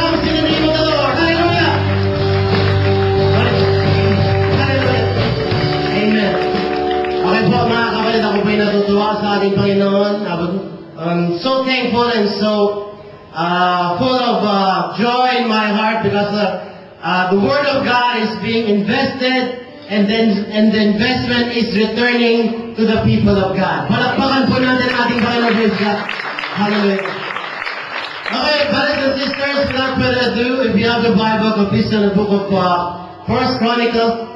comes in the name of the Lord. Hallelujah. Hallelujah. Amen. Okay po mga kapatid, ako po'y natutuwa sa ating Panginoon. I'm so thankful and so full of joy in my heart because the Word of God is being invested and the investment is returning to the people of God. Palakpakan po natin ating Panginoon Jesus. Hallelujah. Okay, brothers and sisters, without further ado, if you have the Bible, please turn the book of First Chronicles.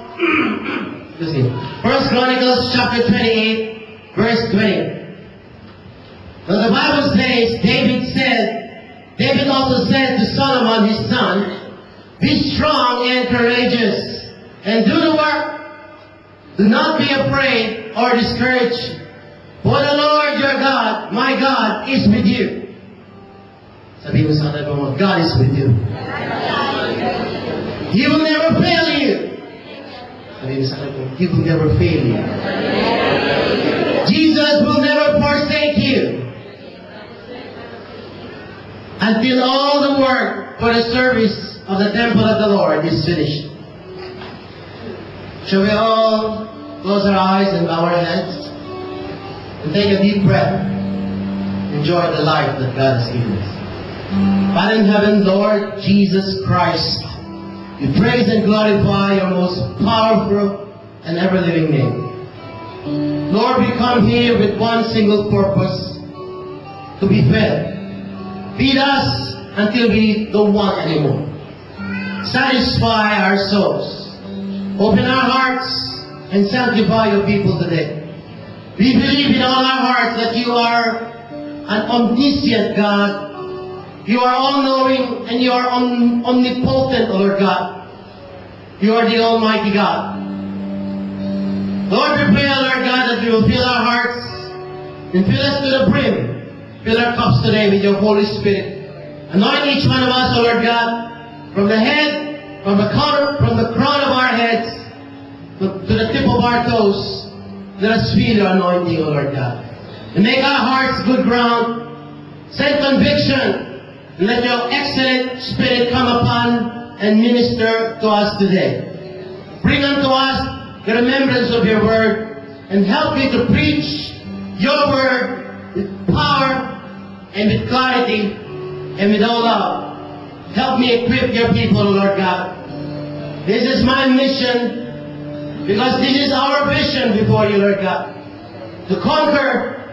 Excuse me. First Chronicles chapter 28, verse 20. Now the Bible says, David also said to Solomon his son, be strong and courageous, and do the work. Do not be afraid or discouraged, for the Lord your God, my God, is with you. Sabi mo sa kanila mo, God is with you. He will never fail you. Sabi mo sa kanila mo, He will never fail you. Jesus will never forsake you until all the work for the service of the temple of the Lord is finished. Shall we all close our eyes and bow our heads and take a deep breath? Enjoy the life that God has given us. Father in heaven, Lord Jesus Christ, we praise and glorify your most powerful and ever-living name. Lord, we come here with one single purpose, to be fed. Feed us until we don't want anymore. Satisfy our souls. Open our hearts and sanctify your people today. We believe in all our hearts that you are an omniscient God. You are all-knowing and you are omnipotent, Lord God. You are the Almighty God. Lord, we pray, Lord God, that you will fill our hearts and fill us to the brim. Fill our cups today with your Holy Spirit. Anoint each one of us, Lord God, from the head, from the crown of our heads, to the tip of our toes. Let us feel your anointing, Lord God. And make our hearts good ground. Send conviction. And let your excellent Spirit come upon and minister to us today. Bring unto us the remembrance of your word and help me to preach your word with power and with clarity and with all love. Help me equip your people, Lord God. This is my mission because this is our vision before you, Lord God. To conquer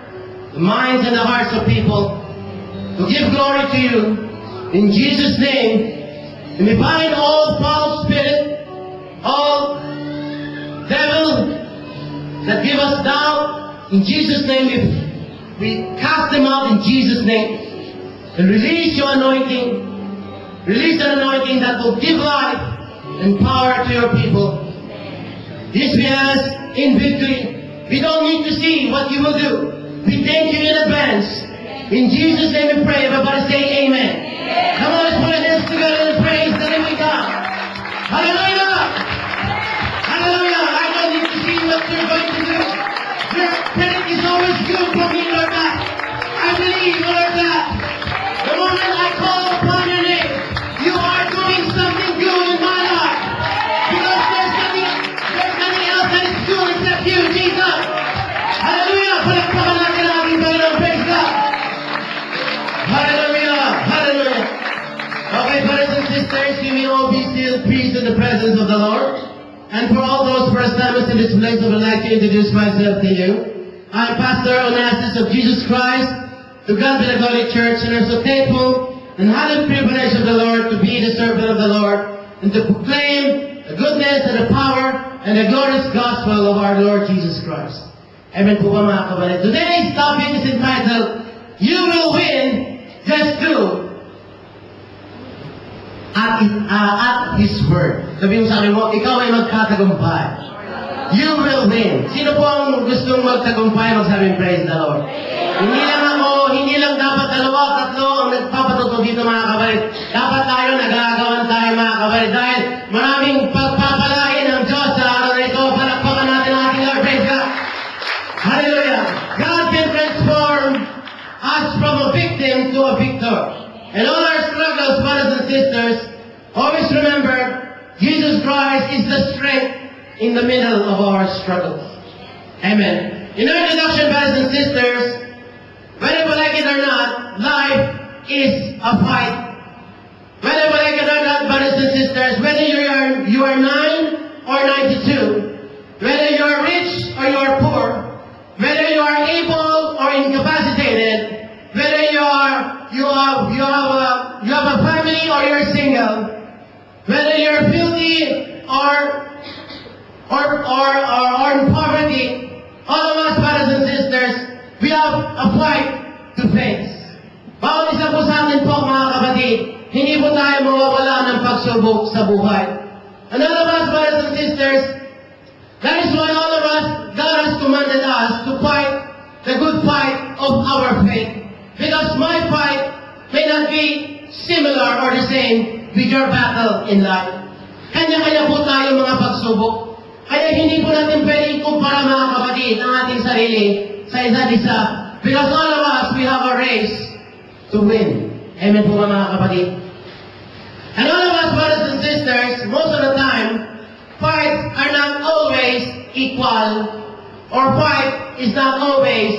the minds and the hearts of people, to give glory to you in Jesus' name. And we bind all foul spirit, all devil that give us doubt. In Jesus' name we cast them out in Jesus' name. And release your anointing. Release an anointing that will give life and power to your people. This we ask in victory. We don't need to see what you will do. We thank you in advance. In Jesus' name we pray. Everybody say amen. Come on, let's put our hands together and praise the living God. Hallelujah. Hallelujah. I don't need to see what you're going to do. Your credit is always good for me, Lord God. I believe, Lord God. The moment I call upon your name, you are doing something good in my life. Because there's nothing else that is good except you, Jesus. Hallelujah. Palakpakan natin ang ating Panginoon. Praise God. Hallelujah. Hallelujah. Okay, brothers and sisters, we will all be still peace in the presence of the Lord. And for all those first-timers in this place, I would like to introduce myself to you. I'm Pastor Onassis of Jesus Christ. To God be the glory, church, and I'm so thankful and highly privileged of the Lord to be the servant of the Lord and to proclaim the goodness and the power and the glorious gospel of our Lord Jesus Christ. Amen po ba mga kapatid? Today's topic is entitled, You Will Win, Just Do at His Word. Sabi mo sa akin mo, ikaw ay magkatagumpay. You will win. Sino po ang gustong magtagumpay? Magsabing praise the Lord. Hindi lang ako, hindi lang dapat dalawa, tatlo ang nagpapatuto dito mga kapatid. Dapat tayo nagagawan tayo mga kapatid. Dahil maraming pagpapalain ng Diyos sa araw na ito. Palakpakan natin ang ating Lord. Praise God. Hallelujah. God can transform us from a victim to a victor. And all our struggles, brothers and sisters, sisters, always remember, Jesus Christ is the strength in the middle of our struggles. Amen. In our introduction, brothers and sisters, whether we like it or not, life is a fight. Whether we like it or not, brothers and sisters, whether you are 9 or 92, whether you are rich or you are poor, whether you are able or incapacitated, whether you have a family or you're single, whether you're filthy or in poverty, all of us, brothers and sisters, we have a fight to face. Bawat isa po sa atin po, mga kapatid, hindi po tayo mawawala ng pagsubok sa buhay. And all of us, brothers and sisters, that is why all of us, God has commanded us to fight the good fight of our faith. Because my fight may not be similar or the same with your battle in life. Kanya-kanya po tayo mga pagsubok. Kaya hindi po natin pwede ikumpara, mga kapatid, ang ating sarili sa isa't isa. Because all of us, we have a race to win. Amen po mga kapatid. And all of us, brothers and sisters, most of the time, fights are not always equal, or fight is not always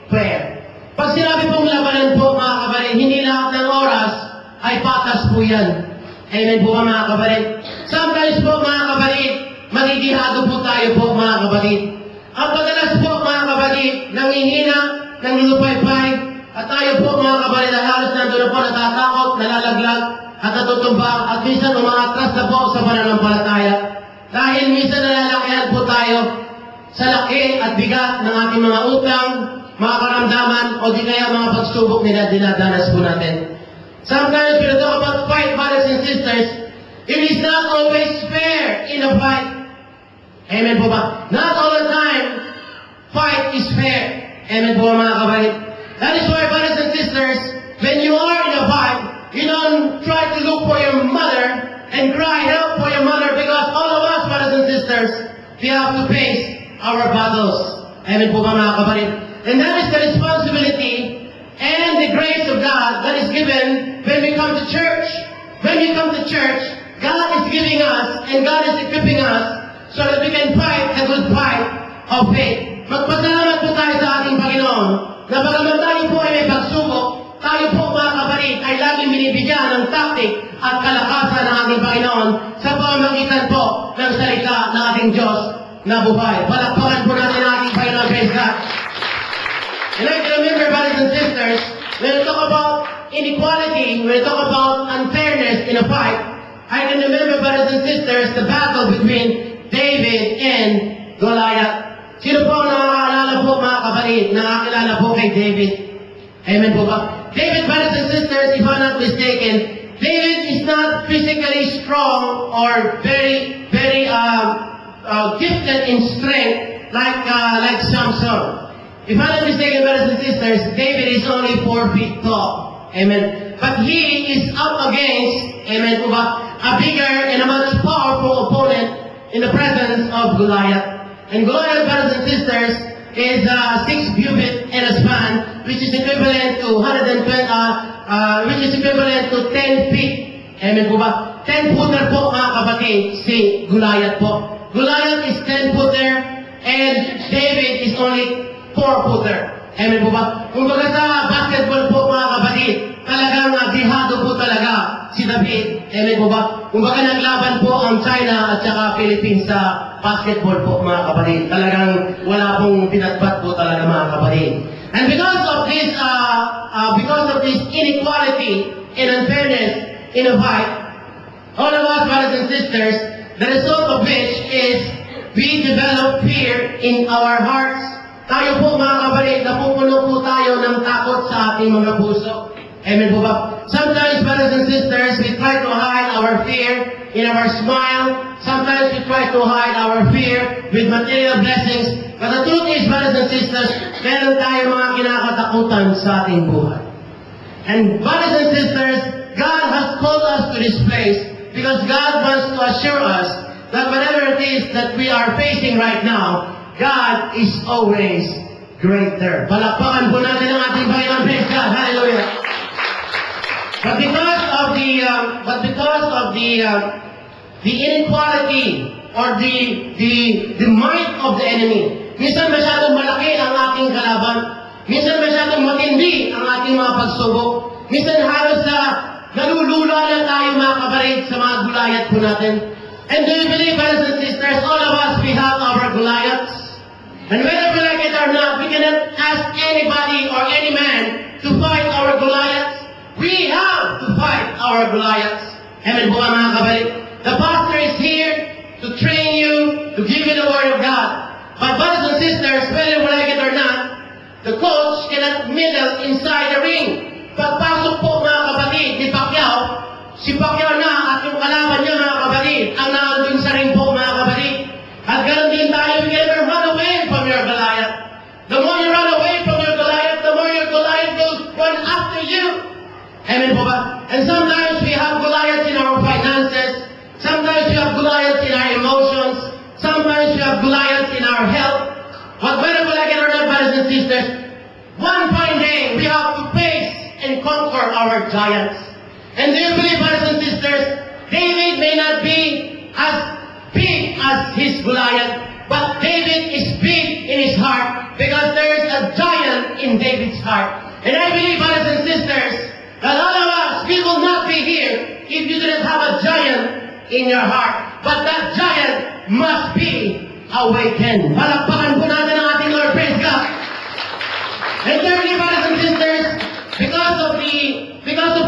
fair. Pag sinabi pong labanan po, mga kapatid, hindi lahat ng oras ay patas po yan. Amen po mga kapatid. Sometimes po, mga kapatid, magigihado po tayo po, mga kapatid. Ang padalas po, mga kapatid, nanghihina, nanglulupay-pay, at tayo po, mga kapatid, na halos nandun po natatakot, nalalaglag, at natutumba, at minsan umaatras na po sa pananampalataya. Dahil minsan nalalakayan po tayo sa laki at bigat ng ating mga utang, mga karamdaman, o di kaya mga pagsubok nila dinadanas po natin. Sometimes we talk about fight, brothers and sisters. It is not always fair in a fight. Amen po ba? Not all the time, fight is fair. Amen po mga kapatid. That is why, brothers and sisters, when you are in a fight, you don't try to look for your mother and cry help for your mother, because all of us, brothers and sisters, we have to face our battles. Amen po mga kapatid. And that is the responsibility and the grace of God that is given when we come to church. When we come to church, God is giving us and God is equipping us so that we can fight the good fight of faith. Magpasalamat po tayo sa ating Panginoon na bagaman tayo po ay may pagsubok, tayo po mga kapatid ay laging binibigyan ng taktik at kalakasan ng ating Panginoon sa pamamagitan po ng salita ng ating Diyos na buhay. Palakpakan po natin ang ating Panginoon. Praise God. And I can remember, brothers and sisters, when we talk about inequality, when we talk about unfairness in a fight, I can remember, brothers and sisters, the battle between David and Goliath. Sino po ang nakakaalala po, mga kapatid, nakakilala po kay David? Amen po ba? David, brothers and sisters, if I'm not mistaken, David is not physically strong or very gifted in strength like Samson. If I'm not mistaken, brothers and sisters, David is only 4 feet tall. Amen. But he is up against, amen po ba, a bigger and a much powerful opponent in the presence of Goliath. And Goliath, brothers and sisters, is 6 cubits in a span, which is equivalent to 10 feet. Amen po ba? 10-footer po, mga kapatid, si Goliath po. Goliath is 10-footer and David is only 4-footer. Amen po ba? Kung baga sa basketball po, mga kapatid, talagang dihado po talaga si David. Amen po ba? Kung baga naglaban po ang China at saka Philippines sa basketball po, mga kapatid. Talagang wala pong pinatpat po talaga, mga kapatid. And because of this inequality and unfairness in a fight, all of us, brothers and sisters, the result of which is we develop fear in our hearts. Tayo po, mga kapatid, napupuno po tayo ng takot sa ating mga puso. Amen po ba? Sometimes, brothers and sisters, we try to hide our fear in our smile. Sometimes we try to hide our fear with material blessings. But the truth is, brothers and sisters, meron tayo mga kinakatakutan sa ating buhay. And brothers and sisters, God has called us to this place because God wants to assure us that whatever it is that we are facing right now, God is always greater. Palakpakan po natin ang ating Panginoon. Praise God. Hallelujah. But because the inequality or the might of the enemy. Minsan masyadong malaki ang ating kalaban. Minsan masyadong matindi ang ating mga pagsubok. Minsan halos nalulula na tayo mga kabarid sa mga gulayat po natin. And do you believe, brothers and sisters, all of us, we have our Goliaths? And whether we like it or not, we cannot ask anybody or any man to fight our Goliaths. We have to fight our Goliaths. Amen po mga kabarid. The pastor is here to train you, to give you the word of God. But brothers and sisters, whether we like it or not, the coach cannot meddle inside the ring. Pagpasok po mga kapatid ni Pacquiao, si Pacquiao na at yung kalaban niya mga kapatid, ang naandun sa ring po mga kapatid. At ganoon din tayo, we can never run away from your Goliath. The more you run away from your Goliath, the more your Goliath will run after you. Amen po ba? And sometimes we have Goliaths in our finances. Sometimes we have Goliaths in our emotions. Sometimes we have Goliaths in our health. But whether we like it or not, brothers and sisters, one fine day we have to face and conquer our giants. And do you believe, brothers and sisters, David may not be as big as his Goliath, but David is big in his heart because there is a giant in David's heart. And I believe, brothers and sisters, that all of us, we will not be here if you didn't have a giant in your heart. But that giant must be awakened. Palakpakan po natin ang ating Lord. Praise God. And thirdly, brothers and sisters, because of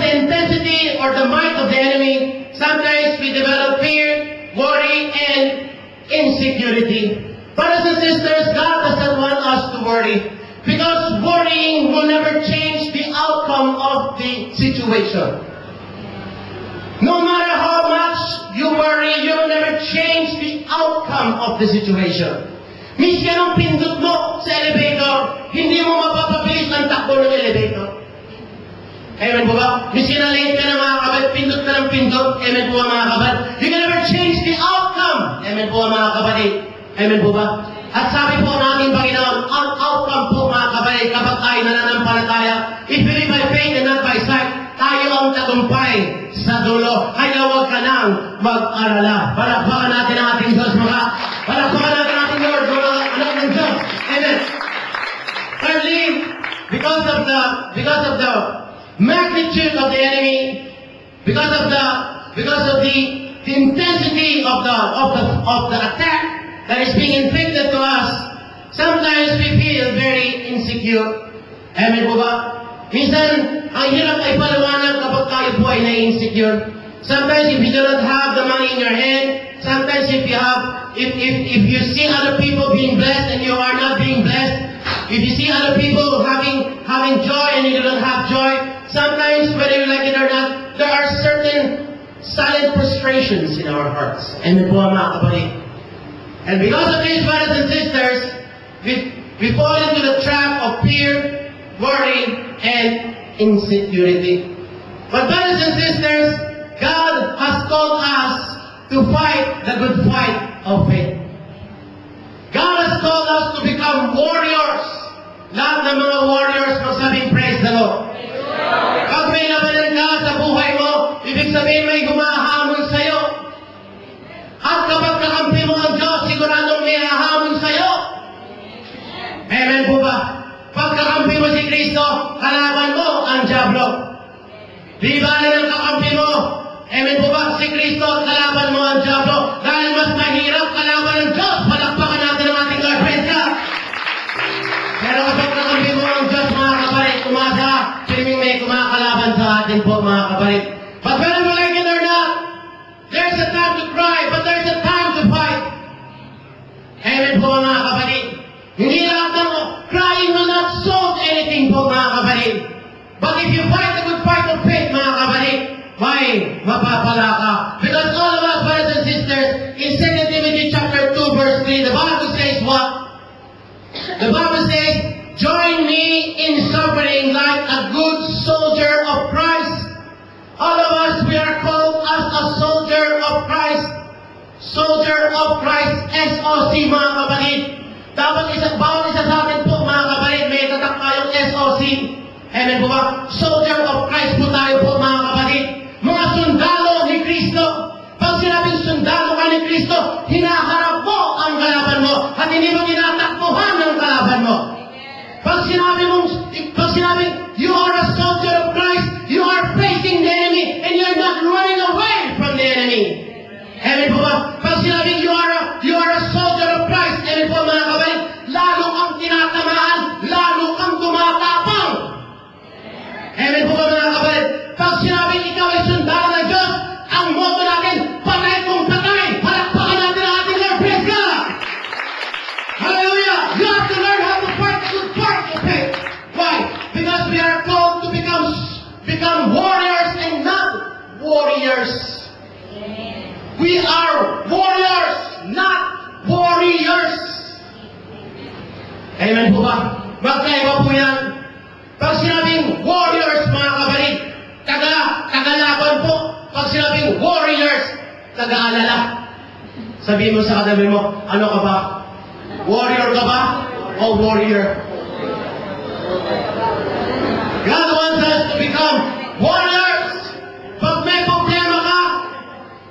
the intensity or the might of the enemy, sometimes we develop fear, worry, and insecurity. Brothers and sisters, God doesn't want us to worry, because worrying will never change the outcome of the situation. No matter how much you worry, you will never change the outcome of the situation. Miski anong pindot mo sa elevator, hindi mo mapapabilis ang takbo ng elevator. Amen po ba? Miski na late ka na mga kabad, pindot ka ng pindot. Amen po ba mga kabad? You can never change the outcome. Amen po ba mga kapatid? Amen po ba? At sabi po natin Panginoon, ang outcome po mga kapatid, kapag tayo nananampalataya, if you live by faith and not by sight, tayo ang tagumpay sa dulo. Kaya huwag ka nang mag-alala. Palakpakan natin ang ating Diyos, mga. Palakpakan natin ang ating Lord, mga anak ng Diyos. Amen. Thirdly, because of the magnitude of the enemy, because of the intensity of the attack that is being inflicted to us, sometimes we feel very insecure. Amen po ba? Minsan, ang hirap ay paliwanag kapag tayo po ay na-insecure. Sometimes if you do not have the money in your hand, sometimes if you see other people being blessed and you are not being blessed, if you see other people having joy and you do not have joy, sometimes whether you like it or not, there are certain silent frustrations in our hearts. And po mga kapatid. And because of these, brothers and sisters, we fall into the trap of fear, worry, and insecurity. But brothers and sisters, God has called us to fight the good fight of faith. God has called us to become warriors. Lahat ng mga warriors magsabing praise the Lord. Pag may labanan ka sa buhay mo, ibig sabihin may humahamon sa'yo. At kapag kakampi mo ang Diyos, siguradong may hahamon sa'yo. Amen po ba? Pag kakampi mo si Kristo, kalaban mo ang Diablo. Di ba na ng kakampi mo? Amen po ba? Si Kristo, kalaban mo ang Diablo. Dahil mas mahirap kalaban ng Diyos. Palakpakan natin ang ating Lord. Praise God. Pero kapag kakampi mo ang Diyos, mga kapalit, umasa, siling may kumakalaban sa atin po, mga kapalit. But whether we like it or not, there's a time to cry, but there's a time to fight. Amen po, mga kapatid. Hindi lahat ng crying will not solve anything po, mga kapatid. But if you fight the good fight of faith, mga kapatid, why mapapala ka? Because all of us, brothers and sisters, in 2 Timothy chapter 2, verse 3, the Bible says what? The Bible says, join me in suffering like a good soldier of Christ. All of us, we are called as a soldier of Christ. Soldier of Christ, SOC, mga kapatid. Dapat bawat isa sa atin po, mga kapatid, may tatak tayong SOC. Amen po ba? Soldier of Christ po tayo po, mga kapatid. Mga sundalo ni Kristo. sundalo ka ni Kristo, hinaharap mo ang kalaban mo at hindi mo tinatakbuhan ang kalaban mo. Pag sinabing, you are a soldier of Christ, you are facing the enemy and you're not running away from the enemy. Amen po ba? Pag sinabing, you are a soldier of Christ, amen po mga kapatid, lalo kang tinatamaan, lalo kang tumatapang. Amen po ba mga kapatid? Pag sinabing ikaw ay sundalo ng Diyos, ang motto natin, patay kung patay, palakpakan natin ang ating Lord. Praise God! Hallelujah! You have to learn how to fight the good fight of faith. Why? Because we are called to become warriors and not warriors. We are warriors, not warriors. Amen po ba? Magkaiba po yan. Pag sinabing warriors, mga kapatid, tagalaban po. Pag sinabing warriors, taga-alala. Sabihin mo sa katabi mo, ano ka ba? Warrior ka ba? O warrior? God wants us to become warriors. Pag may problema ka,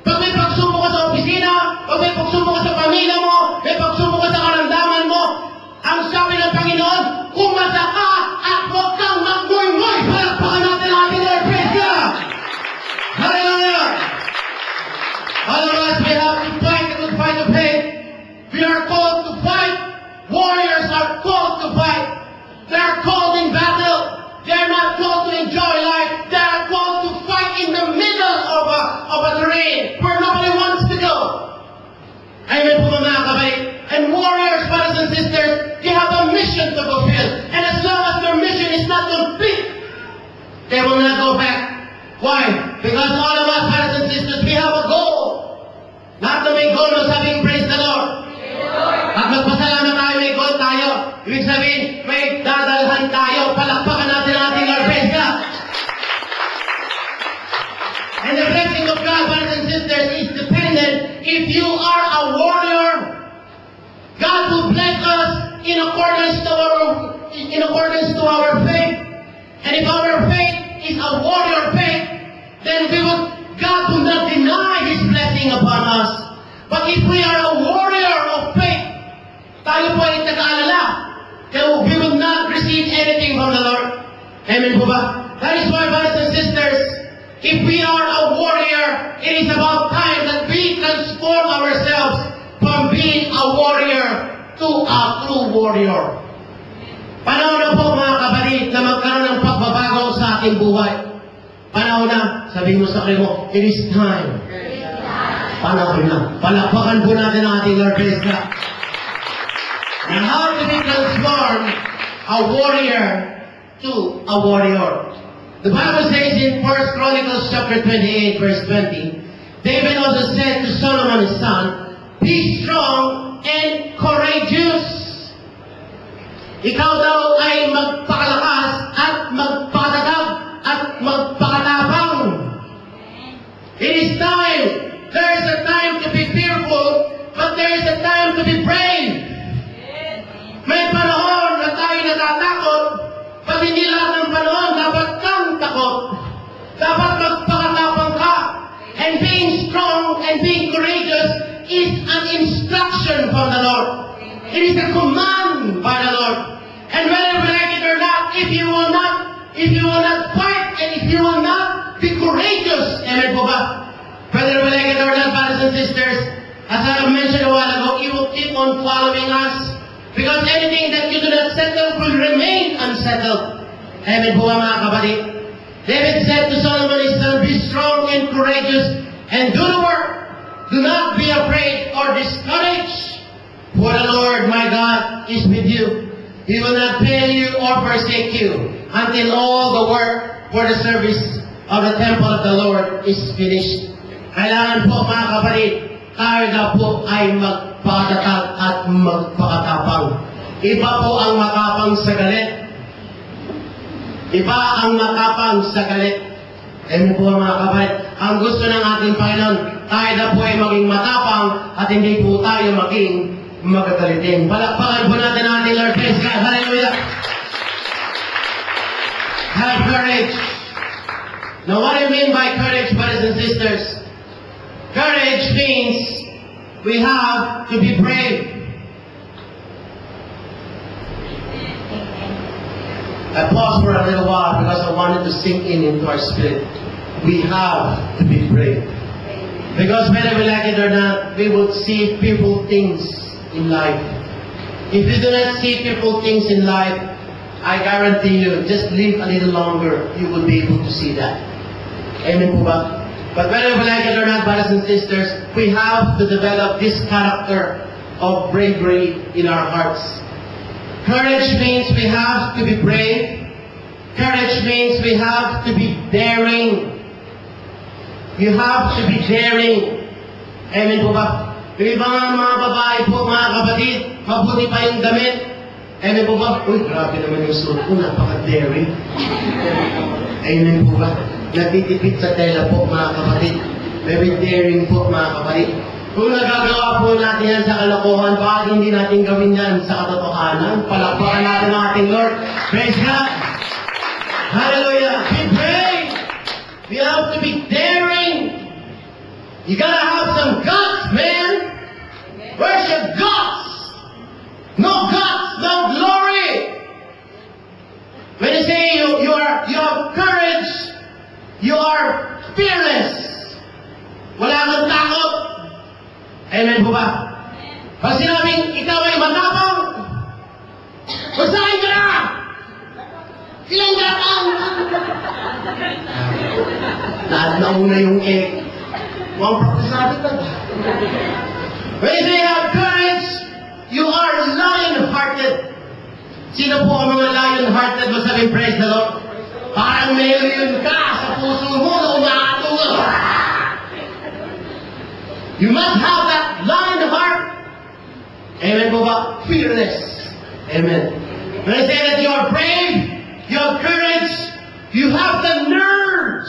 pag may pagsubok ka sa opisina, pag may pagsubok ka sa pamilya mo, may pagsubok ka sa karamdaman mo, ang sabi ng Panginoon, umasa ka at huwag kang magmoy-moy. Palakpakan natin ang ating Lord. Praise God! Hallelujah! Otherwise, we have to fight the good fight of faith. We are called to fight. Warriors are called to fight. They are called in battle. They are not called to enjoy life. They are called to fight in the middle of a terrain where nobody wants to go. Amen po mga kapatid. And warriors, brothers and sisters, they have a mission to fulfill. And as long as their mission is not complete, they will not go back. Why? Because all of us, brothers and sisters, we have a goal. Lahat na may goal, masabing praise the Lord. At magpasalamat tayo, may goal tayo. Ibig sabihin, may dadalhan tayo. Palakpakan natin ang ating Lord. Praise God. And the blessing of God, brothers and sisters, is dependent. If you are a warrior, God will bless us in accordance to our faith. And if our faith is a warrior faith, then God will not deny His blessing upon us. But if we are a warrior of faith, tayo po ay nag-aalala, then we will not receive anything from the Lord. Amen po ba? That is why, brothers and sisters, if we are a warrior, it is about time that we transform ourselves from being a warrior to a true warrior. Panahon na po mga kapatid na magkaroon ng pagbabago sa ating buhay. Panahon na, sabihin mo sa akin mo, it is time. Panahon na. Palakpakan po natin ang ating Lord. Praise God. And how do we transform a warrior to a warrior? The Bible says in 1 Chronicles chapter 28 verse 20, David also said to Solomon his son, be strong and courageous. Ikaw daw ay magpakalakas at magpakatatag at magpakatapang. It is time. There is a time to be fearful, but there is a time to be brave. May panahon na tayo natatakot, but hindi lahat ng panahon dapat kang takot. Dapat magpakatapang ka. And being strong and being courageous is an instruction from the Lord. It is a command by the Lord. And whether we like it or not, if you will not fight and if you will not be courageous, amen po ba? Whether we like it or not, brothers and sisters, as I mentioned a while ago, it will keep on following us. Because anything that you do not settle will remain unsettled. Amen po ba mga kapatid? David said to Solomon his son, be strong and courageous and do the work. Do not be afraid or discouraged. For the Lord my God is with you. He will not fail you or forsake you until all the work for the service of the temple of the Lord is finished. Kailangan po mga kapatid, tayo na po ay magpakatatag at magpakatapang. Iba po ang makapang sa galit. Iba ang matapang sa galit. Amen po mga kapatid. Ang gusto ng ating Panginoon, tayo na po ay maging matapang at hindi po tayo maging magagalitin. Palakpakan po natin ang ating Lord. Praise God. Hallelujah. Have courage. Now what I mean by courage, brothers and sisters, Courage means we have to be brave. I paused for a little while because I wanted to sink into our spirit. We have to be brave. Because whether we like it or not, we will see people things in life. If you do not see people things in life, I guarantee you, just live a little longer, you will be able to see that. Amen po ba? But whether we like it or not, brothers and sisters, we have to develop this character of bravery in our hearts. Courage means we have to be brave. Courage means we have to be daring. You have to be daring. Amen po ba? Yung ibang mga babae po, mga kapatid, mabuti pa yung damit. Amen po ba? Uy, grabe naman yung suot ko, napaka-daring. Amen po ba? Natitipid sa tela po, mga kapatid. Very daring po, mga kapatid. Kung nagagawa po natin yan sa kalokohan, bakit hindi natin gawin yan sa katotohanan? Palakpakan natin ang ating Lord. Praise God! Hallelujah! Be brave! We have to be daring! You gotta have some guts, man! Where's your guts? No guts, no glory! When you say you have courage, you are fearless. Wala kang takot. Amen po ba? Pag sinabing ikaw ay matapang, basahin ka na! Ilang gatang! Nauna yung egg. Huwag sabi ka ba? When you say you have courage, you are lion-hearted. Sino po ang mga lion-hearted? Masabing praise the Lord. Parang may leon ka sa puso mo na umaatulog. You must have that lion heart. Amen po ba? Fearless. Amen. When I say that you are brave, you have courage, you have the nerves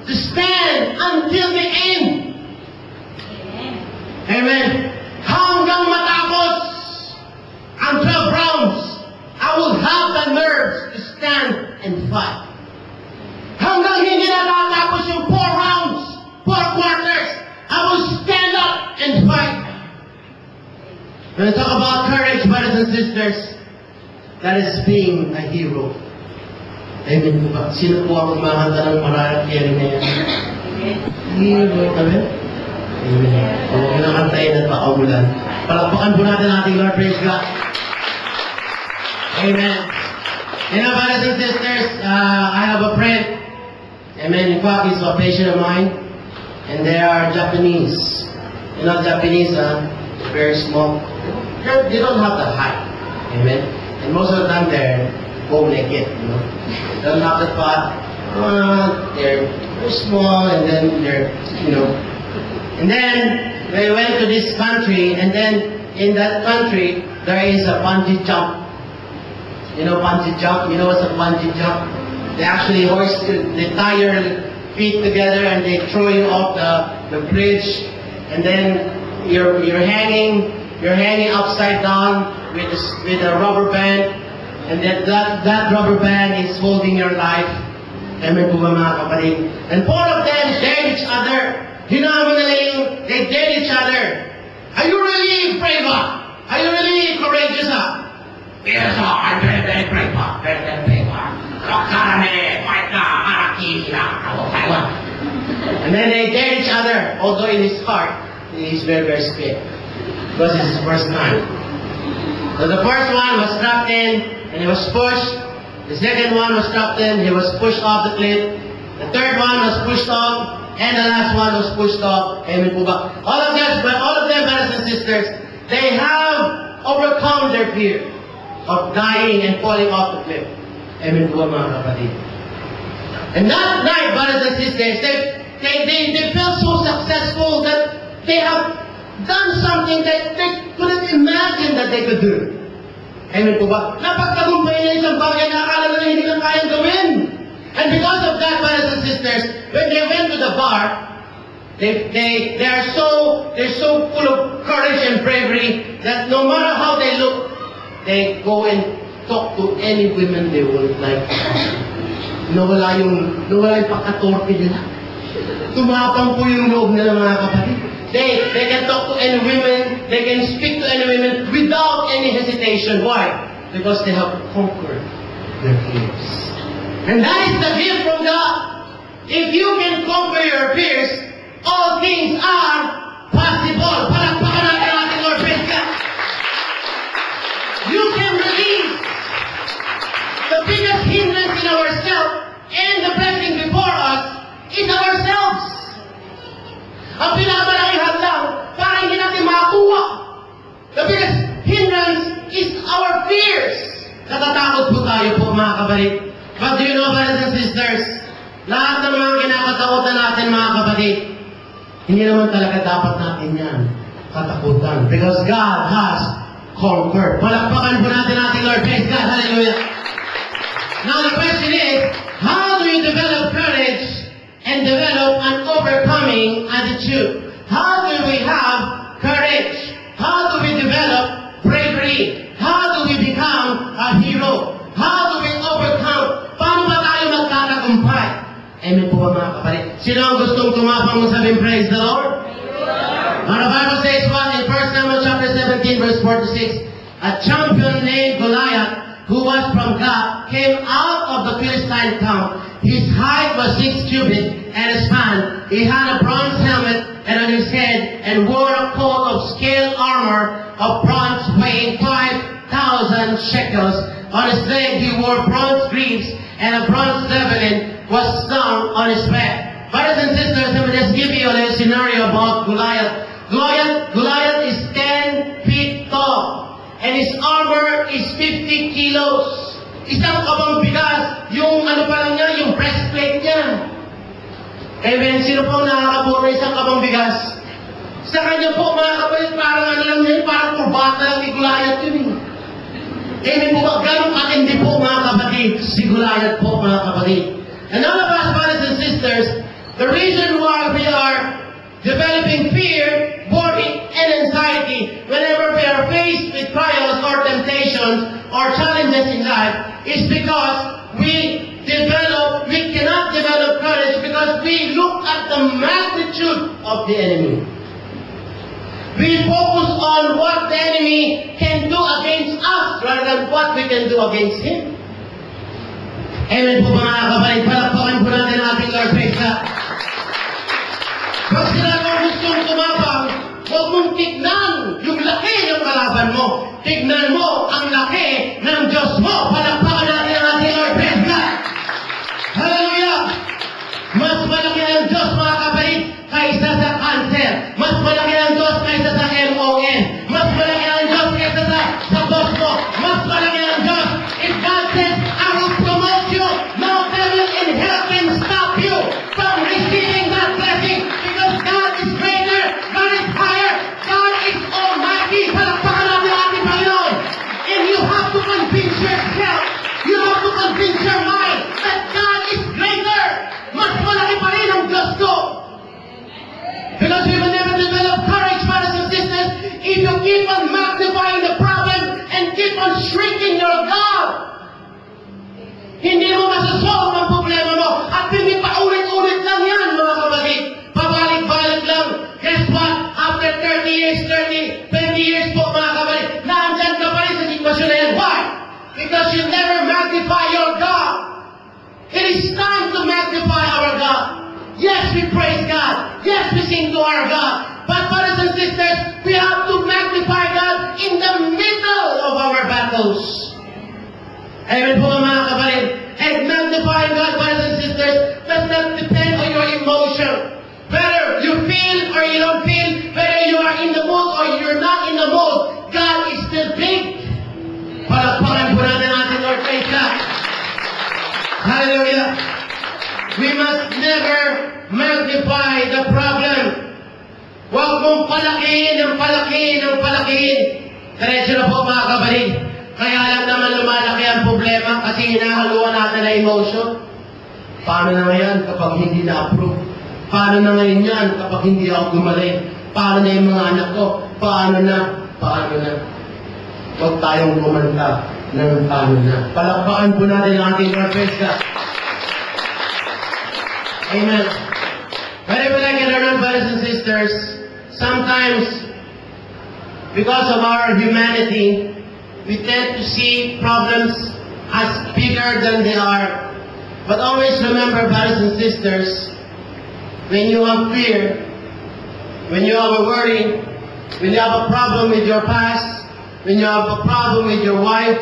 to stand until the end. Amen. Hanggang matapos ang 12 rounds, I will have the nerves to stand and fight. Hanggang hindi na natapos yung 4 rounds, 4 quarters, I will stand up and fight. When I talk about courage, brothers and sisters, that is being a hero. Amen po ba? Sino po ang kumahanta ng Mariah Carey na yan? Hero. Amen? Amen. Huwag mo nakantayin at pakaulan. Palakpakan po natin ating Lord. Praise God. Amen. You know, brothers and sisters, I have a friend. Amen. In fact, he's a patient of mine. And they are Japanese. You know, Japanese, very small. They don't have the height. Amen. And most of the time, they're bow-legged, you know. They don't have the fat. They're small, and then they're, you know. And then, they went to this country, and then, in that country, there is a bungee jump. You know bungee jump? You know what's a bungee jump? They actually they tie your feet together and they throw you off the bridge, and then you're hanging upside down with a rubber band, and then that rubber band is holding your life. Amen po ba mga kapatid? And 4 of them dare each other. Hinama nila yung they dare each other. Are you really brave? Are you really courageous? Yes, I'm very brave. Very brave. And then they dare each other, although in his heart, he's very, very scared. Because it's his first time. So the first one was strapped in, and he was pushed. The second one was strapped in, he was pushed off the cliff. The third one was pushed off, and the last one was pushed off. Amen po ba? All of them, brothers and sisters, they have overcome their fear of dying and falling off the cliff. Amen po mga kapatid. And that night, brothers and sisters, they felt so successful that they have done something that they couldn't imagine that they could do. Amen po ba? Napagtagumpay na isang bagay na akala na hindi lang kayang gawin. And because of that, brothers and sisters, when they went to the bar, they're so full of courage and bravery that no matter how they look, they go and talk to any women they would like. Nawala yung pagkatorpe nila. Tumapang po yung loob nila, mga kapatid. They can talk to any women, they can speak to any women without any hesitation. Why? Because they have conquered their fears. And that is the gift from God. If you can conquer your fears, all things are possible. Palakpakan natin natin, Lord, praise God. You can release the biggest hindrance in ourselves and the blessing before us is ourselves. Ang pinakamalaking hadlang para hindi natin makakuha. The biggest hindrance is our fears. Natatakot po tayo po, mga kapatid. But do you know, brothers and sisters, lahat ng mga kinakatakutan natin, mga kapatid, hindi naman talaga dapat natin yan katakutan. Because God has conquered. Palakpakan po natin natin, Lord. Praise God. Hallelujah. Now the question is, how do you develop courage and develop an overcoming attitude? How do we have courage? How do we develop bravery? How do we become a hero? How do we overcome? Paano ba tayo magkatagumpay? Amen po ba, mga kapatid? Sino ang gustong tumapang mo sabihin, praise the Lord? Now the Bible says what in 1 Samuel chapter 17 verse 4 to 6, a champion named Goliath, who was from Gath, came out of the Philistine camp. His height was 6 cubits and a span. He had a bronze helmet and on his head, and wore a coat of scale armor of bronze weighing 5,000 shekels. On his leg he wore bronze greaves, and a bronze javelin was slung on his back. Brothers and sisters, let me just give you a little scenario about Goliath. Goliath is 10 feet tall. And his armor is 50 kilos. Isang kabang bigas, yung ano pa lang niya, yung breastplate niya. Amen. Sino po nakakabuo na isang kabang bigas? Sa kanya po, mga kapatid, parang ano lang yun, parang kurbata lang ni Goliath yun. Amen po ba? Ganong katindi po, mga kapatid, si Goliath po, mga kapatid. And all of us, brothers and sisters, the reason why we are developing fear, worry, and anxiety whenever we are faced with trials or temptations or challenges in life is because we cannot develop courage because we look at the magnitude of the enemy. We focus on what the enemy can do against us rather than what we can do against him. Amen po, mga kapatid. Palakpakan po natin ang ating Lord. Praise God. Pag sila kung gustong tumapang, huwag mong tignan yung laki ng kalaban mo. Tignan mo ang laki ng Diyos mo. Palakpakan natin ang ating Lord. Praise God. Hallelujah. Mas malaki ang Diyos, mga kapatid, kaysa sa cancer. Mas malaki ang Diyos kaysa sa MON. Mas malaki ang Diyos kaysa sa boss mo. Mas malaki ang Diyos. If God says, I will promote you, no devil in hell can stop you from receiving that blessing. Because God is greater, God is higher, God is almighty. Palakpakan natin ang ating Panginoon. And you have to convince yourself, you have to convince your mind that God is greater. Mas malaki pa rin ang Diyos ko. Because we will never develop courage, brothers and sisters, if you keep on magnifying the problem and keep on shrinking your God. Hindi mo masasolve ang problema mo at hindi pa ulit-ulit lang yan, mga kapatid. Pabalik-balik lang. Guess what? After 30 years, 20 years po, mga kapatid, naandyan ka pa rin sa sitwasyon na yan. Why? Because you never magnify your God. It is time to magnify our God. Yes, we praise God. Yes, we sing to our God. But brothers and sisters, we have to magnify God in the middle of our battles. Amen po, mga kapatid. And magnifying God, brothers and sisters, does not depend on your emotion. Whether you feel or you don't feel, whether you are in the mood or you're not in the mood, God is still big. Palakpakan po natin natin, Lord, praise God. Hallelujah. We must never magnify the problem. Huwag mong palakihin ng palakihin ng palakihin. Diretso na po, mga kapatid. Kaya lang naman lumalaki ang problema kasi hinahaluan natin na emotion. Paano na ngayon kapag hindi na-approve? Paano na ngayon yan kapag hindi ako gumaling? Paano na yung mga anak ko? Paano na? Huwag tayong kumanta ng paano na. Palakpakan po natin ang ating Lord. Praise God. Amen. Whenever I get around, brothers and sisters, sometimes, because of our humanity, we tend to see problems as bigger than they are. But always remember, brothers and sisters, when you have fear, when you have a worry, when you have a problem with your past, when you have a problem with your wife,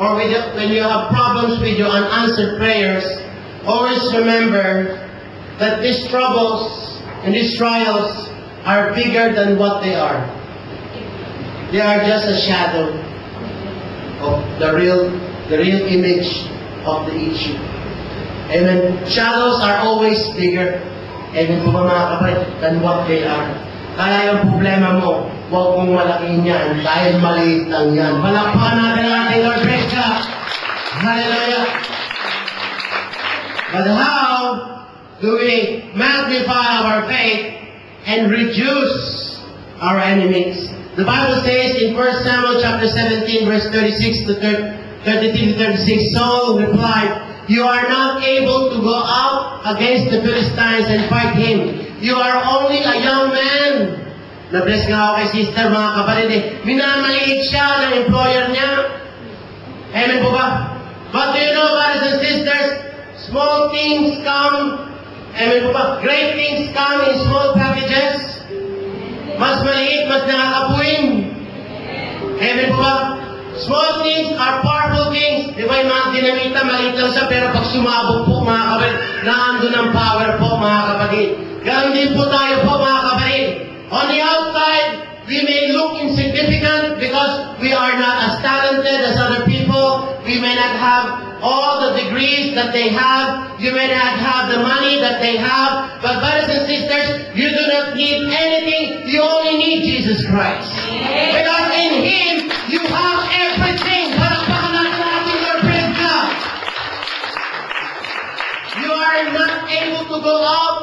or when you have problems with your unanswered prayers, always remember that these troubles and these trials are bigger than what they are. They are just a shadow of the real image of the issue. Amen. Shadows are always bigger. Amen po ba mga kapatid? Than what they are. Kaya yung problema mo, huwag mong malaking yan dahil maliit lang yan. Palakpakan natin ang ating Lord. Praise God. Hallelujah. But how do we magnify our faith and reduce our enemies? The Bible says in 1 Samuel chapter 17, verse 36 to 33 to 36, Saul replied, "You are not able to go out against the Philistines and fight him. You are only a young man." Na-bless nga ako kay sister, mga kapatid minamaliit siya ng employer niya. Amen po ba? But do you know, brothers and sisters, small things come, amen po ba? Great things come in small packages. Mas maliit, mas nakakapuin. Amen po ba? Small things are powerful things. Di ba yung mga dinamita, maliit lang siya, pero pag sumabog po, mga kapatid, naandun ang power po, mga kapatid. Ganon din po tayo po, mga kapatid. On the outside, we may look insignificant because we are not as talented as other people. We may not have all the degrees that they have. You may not have the money that they have. But brothers and sisters, you do not need anything. You only need Jesus Christ. Because in Him, you have everything. Palakpakan natin natin your praise God. You are not able to go out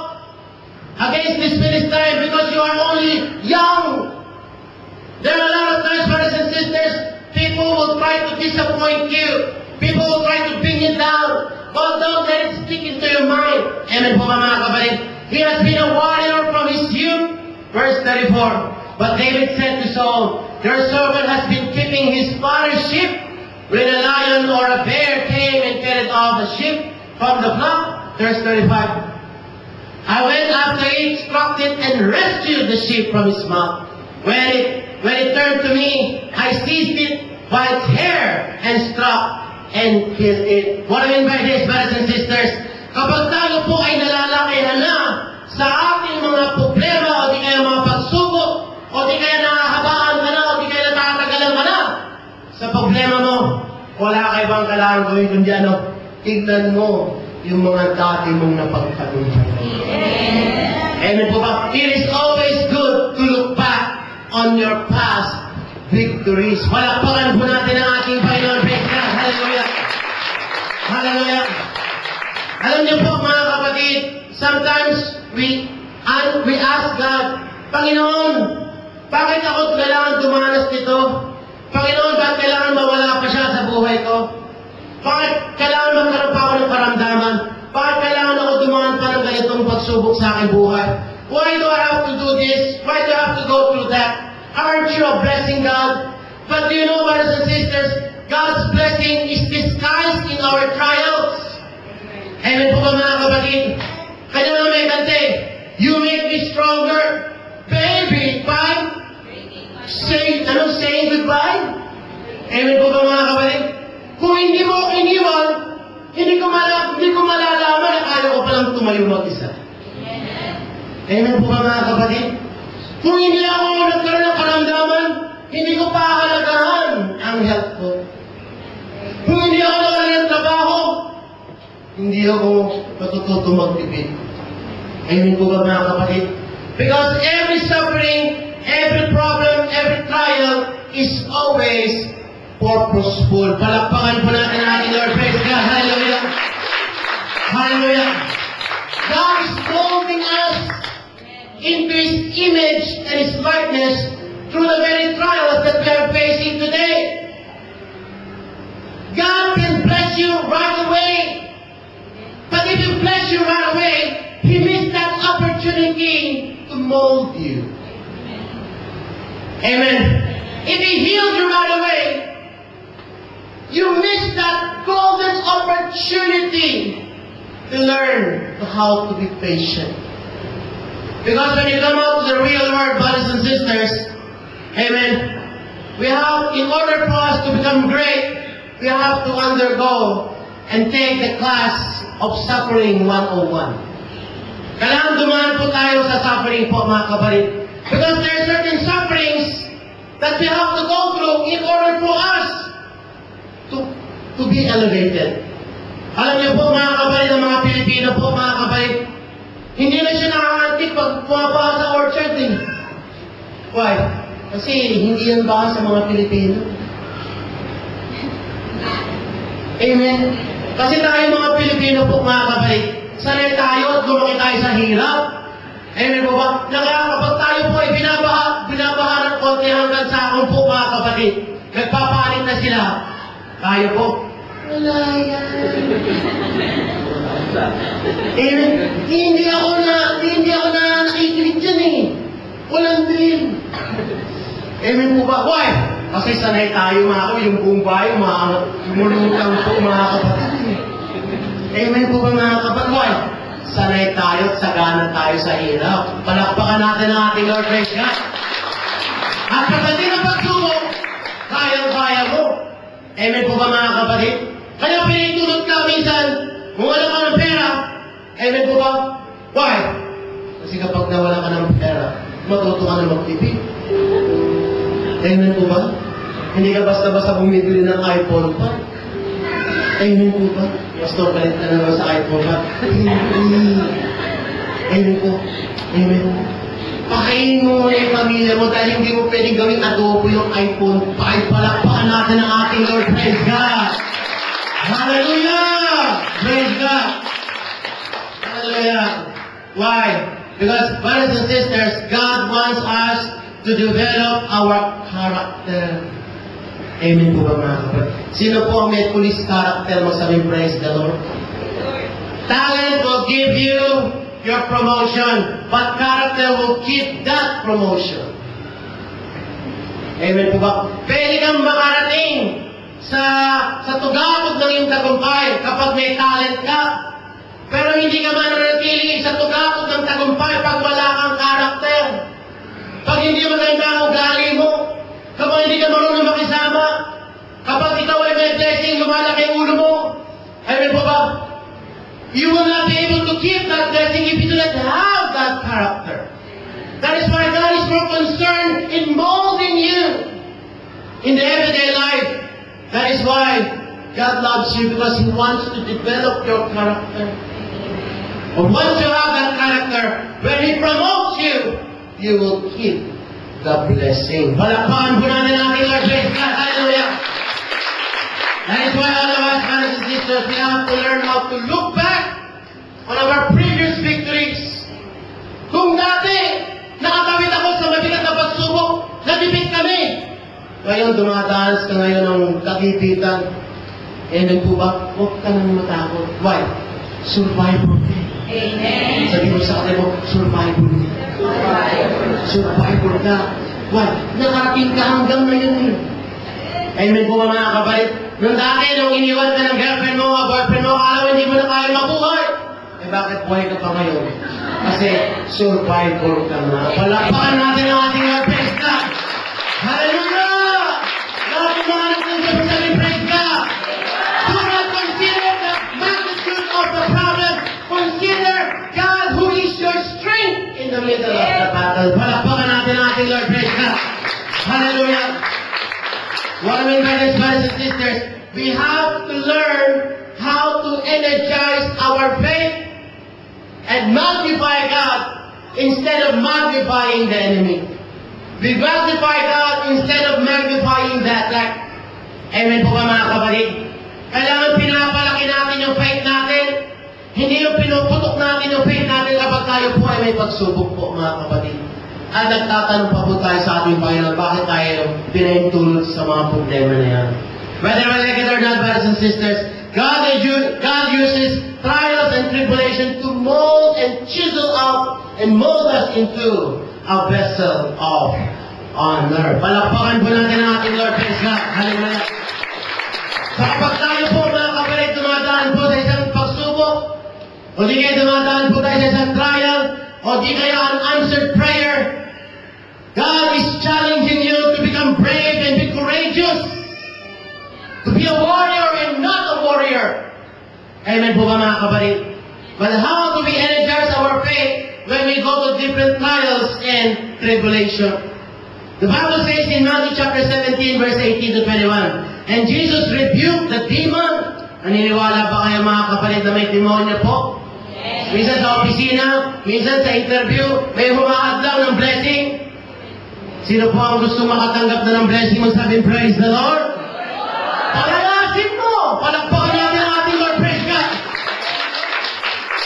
against this Philistine because you are only young. There are a lot of times, brothers and sisters, people will try to disappoint you. People will try to bring you down. But don't let it stick into your mind. Amen po mga kapatid. He has been a warrior from his youth. Verse 34. But David said to Saul, "Your servant has been keeping his father's sheep. When a lion or a bear came and carried off the sheep from the flock." Verse 35. "I went after it, struck it, and rescued the sheep from its mouth. When it turned to me, I seized it by its hair and struck and killed it." What I mean by this, brothers and sisters, kapag tayo po ay nalalakihan na sa ating mga problema o di kaya mga pagsubok o di kaya nakahabaan ka na o di kaya natatagalan ka na sa problema mo, wala ka ibang kailangan gawin kundi ano? Tignan mo yung mga dati mong napagtagumpayan. Amen po ba? It is always good to look back on your past victories. Palakpakan po natin ang ating Panginoon. Praise God. Hallelujah. Hallelujah. Alam niyo po mga kapatid, sometimes we ask God, "Panginoon, bakit ako kailangan dumanas nito? Panginoon, bakit kailangan mawala pa siya sa buhay ko? Bakit kailangan magkaroon pa ako ng karamdaman? Bakit kailangan ako dumaan pa ng ganitong pagsubok sa aking buhay? Why do I have to do this? Why do I have to go through that? Aren't you a blessing, God?" But do you know, brothers and sisters, God's blessing is disguised in our trials. Amen po ba mga kapatid? Kanya nga may kante, "You make me stronger, baby, by saying goodbye." Amen po ba mga kapatid? Kung hindi mo ako iniwan, hindi ko malalaman na kaya ko palang tumayo mag-isa. Amen po ba mga kapatid? Kung hindi ako nagkaroon ng karamdaman, hindi ko pa akalagahan ang health ko. Kung hindi ako nagkaroon ng trabaho, hindi ako matututo magtipid. Amen po ba mga kapatid? Because every suffering, every problem, every trial is always purposeful. Palakpakan po natin ang ating Lord. Praise God. Hallelujah. Hallelujah. God is molding us into His image and His likeness through the very trials that we are facing today. God can bless you right away. But if He bless you right away, He missed that opportunity mold you. Amen. If He heals you right away, you miss that golden opportunity to learn how to be patient. Because when you come out to the real world, brothers and sisters, amen, we have, in order for us to become great, we have to undergo and take the class of Suffering 101. Kailangan dumaan po tayo sa suffering po, mga kapatid. Because there are certain sufferings that we have to go through in order for us to be elevated. Alam niyo po, mga kapatid, ang mga Pilipino po, mga kapatid, hindi na siya nakakantik pag pumapaka sa orchard eh. Why? Kasi hindi yan baka sa mga Pilipino. Amen. Kasi tayo mga Pilipino po, mga kapatid, sanay tayo at lumaki tayo sa hirap. Amen po ba? Kapag tayo po ay binabaha ng konti hanggang sa akong po, mga kapatid, nagpapanik na sila. Tayo po, wala yan. Amen. Hindi ako na nakikinig dyan eh. Walang din. Amen po ba? Why? Kasi sanay tayo, mga kapatid, yung buong bahay, lumulutang po, mga kapatid. Amen po ba, mga kapatid? Why? Sanay tayo at sagana tayo sa hirap. Palakpakan natin ang ating Lord, praise God. At pagdating ng pagsubok, kayang-kaya mo. Amen po ba, mga kapatid? Kaya pinitulot ka minsan, kung wala ka ng pera, amen po ba? Why? Kasi kapag nawala ka ng pera, matuto ka na magtipid. Amen po ba? Hindi ka basta-basta bumibili ng iPhone pa. Amen po ba? Pastor, palit na naman sa iPhone pa. Amen po. Amen po. Pakainin mo muna yung pamilya mo dahil hindi mo pwedeng gawing adobo yung iPhone 5. Palakpakan natin ang ating Lord. Praise God! Hallelujah! Praise God! Hallelujah! Why? Because, brothers and sisters, God wants us to develop our character. Amen po ba, mga kapatid? Sino po ang may police character? Magsabing praise the Lord. Talent will give you your promotion, but character will keep that promotion. Amen po ba? Pwede kang makarating sa tugakod ng iyong tagumpay kapag may talent ka. Pero hindi ka mananatili sa tugakod ng tagumpay pag wala kang karakter. Pag hindi maganda ang ugali mo, kapag hindi ka marunong makisama, kapag ikaw ay may blessing, lumalaki ang ulo mo, amen po ba? You will not be able to keep that blessing if you do not have that character. That is why God is more concerned in molding you in the everyday life. That is why God loves you, because He wants to develop your character. But once you have that character, when He promotes you, you will keep the blessing. Palakpakan po natin ang ating Lord. Praise God. Hallelujah. That is why all of us, brothers and sisters, we have to learn how to look back on our previous victories. Kung dati, nakatawid ako sa mabigat na pagsubok, natipid kami. Ngayon, dumadanas ka ngayon ng kagipitan. Amen po ba? Huwag ka nang matakot. Why? Survivor ka. Amen. Sabi mo sa kanila mo, survivor ka. Survivor ka. Why? Nakarating ka hanggang ngayon eh. Amen po ba, mga kapatid? Nung dati, nung iniwan ka ng girlfriend mo, boyfriend mo, alam mo, hindi mo na kaya mabuhay. Eh bakit buhay ka pa ngayon? Kasi survivor ka na. Palakpakan natin ang ating Lord. Praise God. Hallelujah! Lahat ng mga natin sa praise God. Do not consider the magnitude of the problem. Consider God who is your strength in the middle of the battle. Palakpakan natin ang ating Lord. Praise God. Hallelujah! What I mean by this, brothers and sisters, we have to learn how to energize our faith and magnify God instead of magnifying the enemy. We magnify God instead of magnifying the attack. Amen po ba, mga kapatid? Kailangan pinapalaki natin yung faith natin. Hindi yung pinuputok natin yung faith natin kapag tayo po ay may pagsubok po, mga kapatid. At nagtatanong pa po tayo sa ating Panginoon, bakit tayo pinahintulot sa mga problema na yan? Whether we like it or not, brothers and sisters, God uses trials and tribulation to mold and chisel out and mold us into a vessel of honor. Palakpakan po natin ang ating Lord. Praise God. Hallelujah. So kapag tayo po mga kapatid, dumadaan po sa isang pagsubok, o di kaya dumadaan po tayo sa isang trial, o di kaya unanswered prayer, God is challenging you to become brave and be courageous. To be a warrior and not a warrior. Amen po ba mga kapatid? But how do we energize our faith when we go to different trials and tribulation? The Bible says in Matthew chapter 17 verse 18 to 21, and Jesus rebuked the demon. Naniniwala ba kayo mga kapatid na may demonyo po? Yes. Minsan sa opisina, minsan sa interview, may humaadlaw ng blessing. Sino po ang gusto makatanggap na ng blessing? Magsabing praise the Lord. Palalasin mo! Palakpakan natin ang ating Lord, praise God!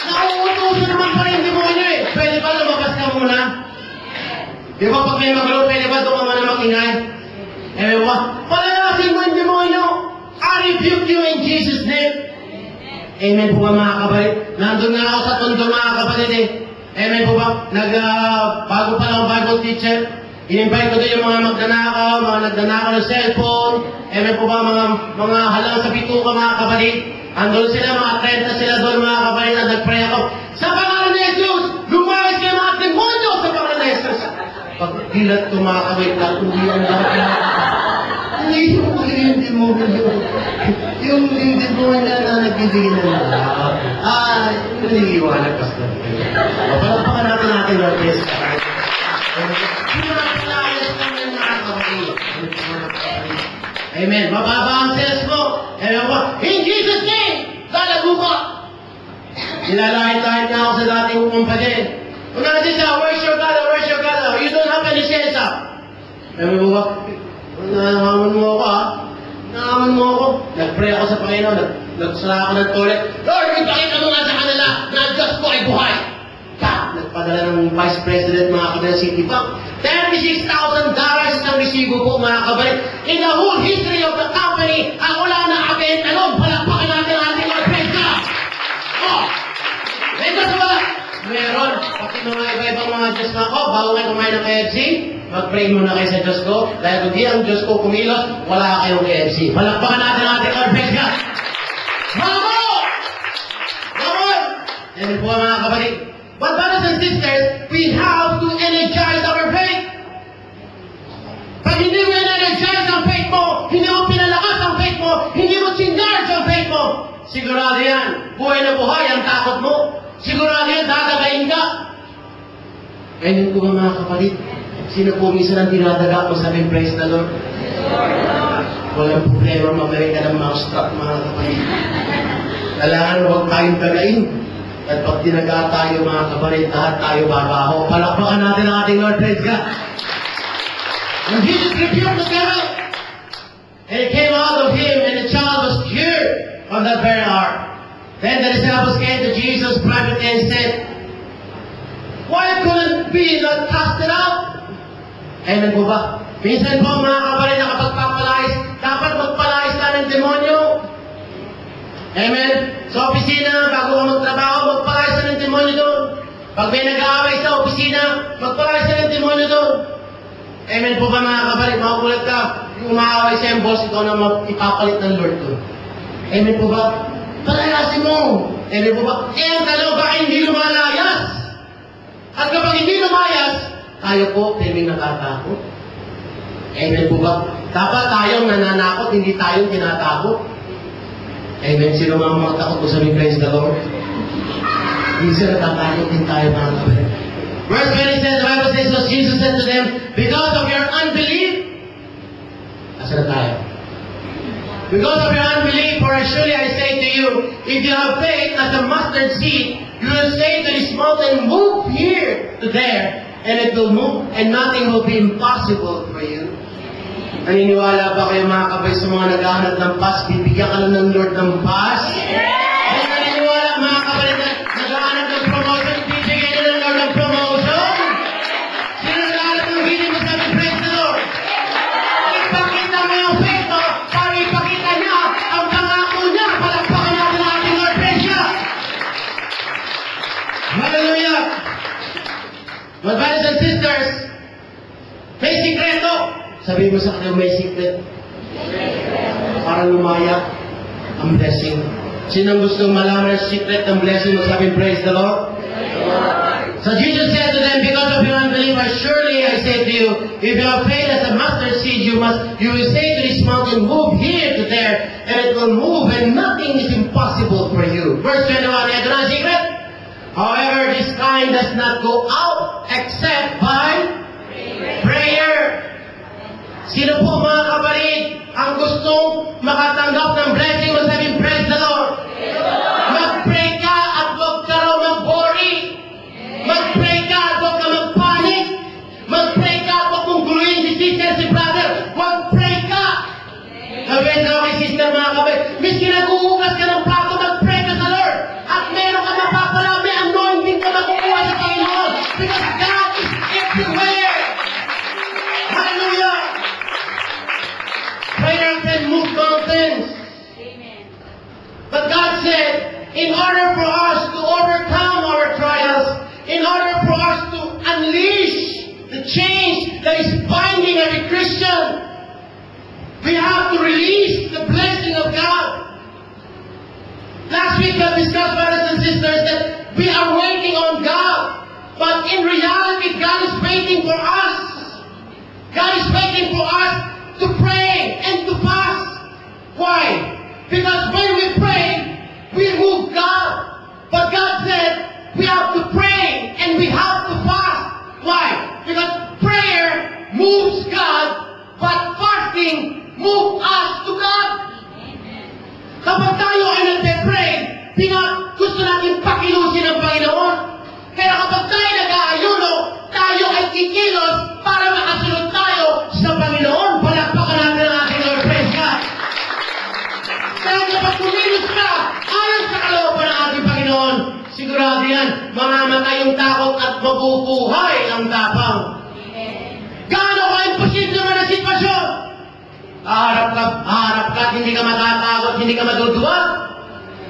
Nauutusan naman pa rin demonyo eh. Pwede ba lumabas ka muna? Di ba pag may magalo, pwede ba tumama na mag-ingay? Palalasin mo yung demonyo! I rebuke you in Jesus' name! Amen po ba mga kapatid? Nandun nga ako sa tondo mga kapatid eh. Amen po ba? Bago pa lang Bible teacher, in-invite ko doon yung mga magnanakaw, mga nagnanakaw ng cellphone, amen po ba, mga halang sa bituka mga kapatid. Andun sila, mga 30 sila doon mga kapatid, at nag-pray ako. Sa pangalan ni Jesus, lumayas kayo mga demonyo sa pangalan ni Jesus. Pag dilat ko mga kapatid, natuloy ang lahat na. Hindi yung demonyo. Yung demonyo na nagbibigay ng lahat. Naniniwala ka sa o palagpakan natin Lord Jesus. Amen. Mababa ang sales mo. Amen po. In Jesus' name, lalago ka. Nilalahit-lahit na ako sa dating kumpanya. Kung natin siya, where's your God? Where's your God? You don't have any sales up. Amen po ba? Nangaman mo ako ha? Nangaman mo ako. Nag-pray ako sa Panginoon. Nagsara ako ng toilet. Lord, ipakita mo nga sa kanila na ang Diyos ko ay buhay. Nagpadala ng Vice President mga kapatid City Bank. $36,000 ang resibo po mga kapatid. In the whole history of the company, ang wala na akin, palakpakan natin ang ating Lord. Praise God! Oh! Ito sa ba? Meron. Pati mga iba-ibang mga Diyos na ako, bago kayo kumain ng KFC, mag-pray muna kayo sa Diyos ko. Dahil kung di ang Diyos ko kumilos, wala kayong KFC. Palakpakan natin ang ating Lord. Praise God! Bravo! Bravo! Yan po mga kapatid. But brothers and sisters, we have to energize our faith. Pag hindi mo energize ang faith mo, hindi mo pinalakas ang faith mo, hindi mo sinarge ang faith mo, sigurado yan, buhay na buhay ang takot mo. Sigurado yan, dadagayin ka. Ganyan po mga kapatid, sino po minsan ang dinadaga mo sabing praise the Lord? Walang problema, mamaya ka ng mousetrap mga kapatid. Kailangan huwag tayong dagain. At pag tinaga tayo mga kapatid, lahat tayo babaho. Palakpakan natin ang ating Lord, praise God. And Jesus rebuked the devil. And it came out of him, and the child was cured from that very hour. Then the disciples came to Jesus privately and said, why couldn't we not cast it out? Amen po ba? Minsan po mga kapatid na kapag papalais, dapat magpalais na ng demonyo. Amen? Sa opisina, bago ka magtrabaho, magpalais na ng demonyo doon. Pag may nag-aaway sa opisina, magpalais na ng demonyo doon. Amen po ba mga kapatid? Makukulat ka, yung umaaway siya yung boss, ikaw na ipapalit ng Lord doon. Amen po ba? Palayasin mo. Amen po ba? Ang tanong, baka hindi lumalayas? At kapag hindi lumayas, tayo po, timing natatakot. Amen po ba? Dapat tayong nananakot, hindi tayong tinatakot. Amen. Sino mga magtakot po sabihin, praise the Lord? Minsan natatakot din tayo mga kapatid. Verse 20 says, the Bible says, so Jesus said to them, because of your unbelief, asa na tayo? Because of your unbelief, for surely I say to you, if you have faith as a mustard seed, you will say to this mountain, move here to there, and it will move, and nothing will be impossible for you. Naniniwala ba kayo mga kabay sa mga naghahanap ng pass? Bibigyan ka lang ng Lord ng pass? Ay, naniniwala mga kabay na naghahanap ng promotion? Bibigyan ka ng Lord ng promotion? Sino naghahanap ng hindi mo sabi, praise the Lord? Ipakita mo yung faith mo para ipakita niya ang pangako niya. Palakpakan natin ang ating Lord, praise God! Hallelujah! sisters, may sikreto. Sabi mo sa kanila, may secret. Para lumaya ang blessing. Sinong gustong malaman ang secret ng blessing? Sabi, praise the Lord. So Jesus said to them, because of your unbelief, surely I say to you, if you have faith as a mustard seed, you will say to this mountain, move here to there, and it will move, and nothing is impossible for you. Verse 21, ito na ang secret. However, this kind does not go out except by prayer. Sino po mga kapatid ang gustong makatanggap ng blessing? Masabing, praise the Lord. Mag-pray ka at huwag ka raw mag-worry. Mag-pray ka at huwag ka mag-panic. Mag-pray ka at huwag mong guluhin si sister, si brother. Mag-pray ka. Sabihin sa aking sister, mga kapatid, miski nag-uugas ka ng plato, mag-pray ka sa Lord. At meron ka mapaparami, anointing ka makukuha sa Panginoon. Because God is everywhere. Hallelujah. Prayer can move mountains. Amen. But God said, in order for us to overcome our trials, in order for us to unleash the change that is binding every Christian, we have to release the blessing of God. Last week I discussed, brothers and sisters, that we are waiting on God. But in reality, God is waiting for us. God is waiting for us to pray and to fast. Why? Because when we pray, we move God. But God said, we have to pray and we have to fast. Why? Because prayer moves God, but fasting moves us to God. Kapag tayo ay nagpe-pray, gusto natin pakilusin ang Panginoon. Pero kapag tayo nag-aayuno, tayo ay kikilos para makasunod tayo sa Panginoon. Palakpakan natin ang ating Lord. Praise God. Kaya kapag kumilos ka, ayon sa kalooban ng ating Panginoon, sigurado yan, mamamatay yung takot at mabubuhay ang tapang. Gaano ka imposible naman ang sitwasyon? Harap ka at hindi ka matatakot, hindi ka maduduwag.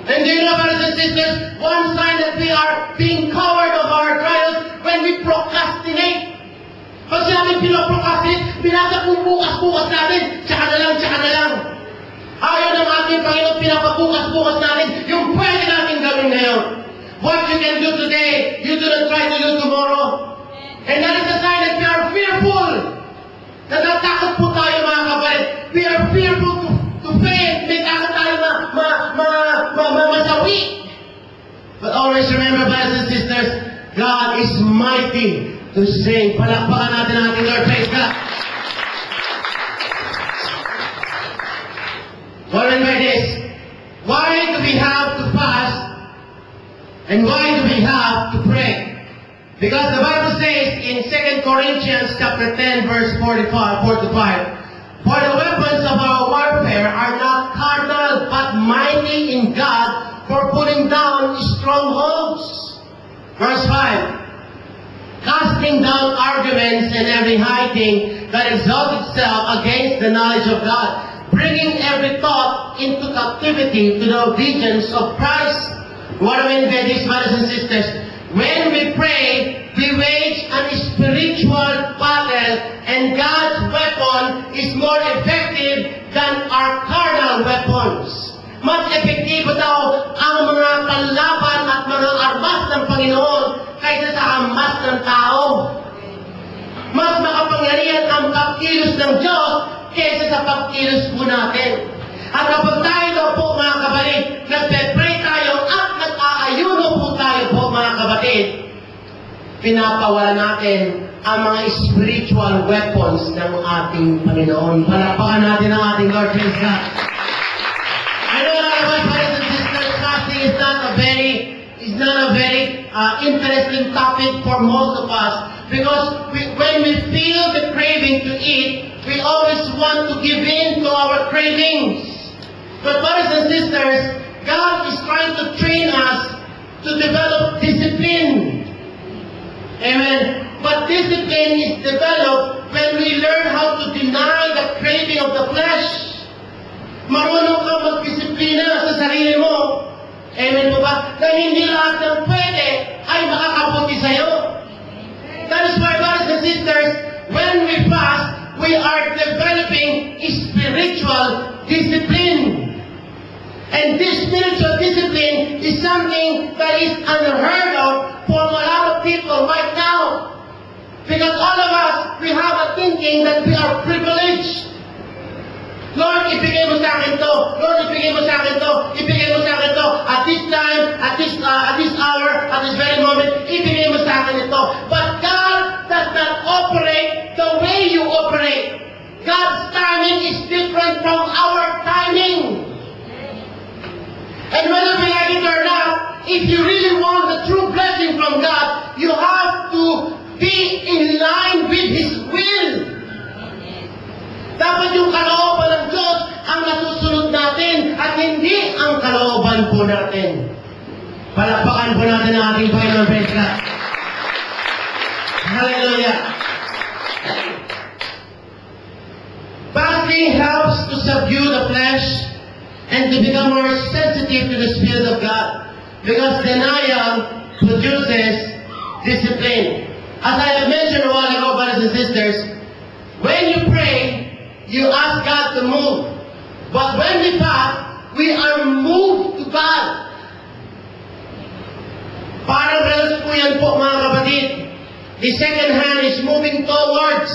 And do you know, brothers and sisters, one sign that we are being covered of our trials when we procrastinate. Pag sinabi pinoprocrastinate, pinapabukas-bukas natin, tsaka na lang. Ayaw ng ating Panginoon, pinapabukas-bukas natin yung pwede natin gawin ngayon. What you can do today, you do not try to do tomorrow. And that is a sign that we are fearful. Natatakot po tayo, mga kapatid. We are fearful to fail. May takot tayo masawi. But always remember, brothers and sisters, God is mighty to save. Palakpakan natin ang ating Lord. Praise God. What I mean by this? Why do we have to fast? And why do we have to pray? Because the Bible says in 2 Corinthians chapter 10, verse 4 to 5, for the weapons of our warfare are not carnal, but mighty in God for pulling down strongholds. Verse 5, casting down arguments and every high thing that exalts itself against the knowledge of God, bringing every thought into captivity to the obedience of Christ. What do I mean by this, brothers and sisters? When we pray, we wage a spiritual battle, and God's weapon is more effective than our carnal weapons. Mas epektibo daw ang mga panlaban at mga armas ng Panginoon kaysa sa armas ng tao. Mas makapangyarihan ang pagkilos ng Diyos kaysa sa pagkilos po natin. At kapag tayo daw po, mga kapatid, nagpe-pray tayo at nag-aayuno po tayo po, mga kapatid, pinapawala natin ang mga spiritual weapons ng ating Panginoon. Palakpakan natin ang ating Lord. Praise God. I know that, my brothers and sisters, fasting is not a very interesting topic for most of us, because when we feel the craving to eat, we always want to give in to our cravings. But brothers and sisters, God is trying to train us to develop discipline. Amen. But discipline is developed when we learn how to deny the craving of the flesh. Marunong ka magdisiplina sa sarili mo. Amen po ba? Na hindi lahat ng pwede ay makakabuti sa'yo. That is why, brothers and sisters, we are developing spiritual discipline. And this spiritual discipline is something that is unheard of for a lot of people right now. Because all of us, we have a thinking that we are privileged. Lord, ibigay mo sa akin to. Lord, ibigay mo sa akin to. Ibigay mo sa akin to. At this time, at this hour, at this very moment, ibigay mo sa akin ito. But God does not operate the way you operate. God's timing is different from our timing. And whether we like it or not, if you really want the true blessing from God, you have to be in line with His will. Dapat yung kalooban ng Diyos ang nasusunod natin at hindi ang kalooban po natin. Palakpakan po natin ang ating Panginoon. Praise God. Hallelujah. Fasting helps to subdue the flesh and to become more sensitive to the Spirit of God. Because denial produces discipline. As I have mentioned a while ago, brothers and sisters, when you pray, you ask God to move. But when we fast, we are moved to God. Parang relas po yan po, mga kapatid. The second hand is moving towards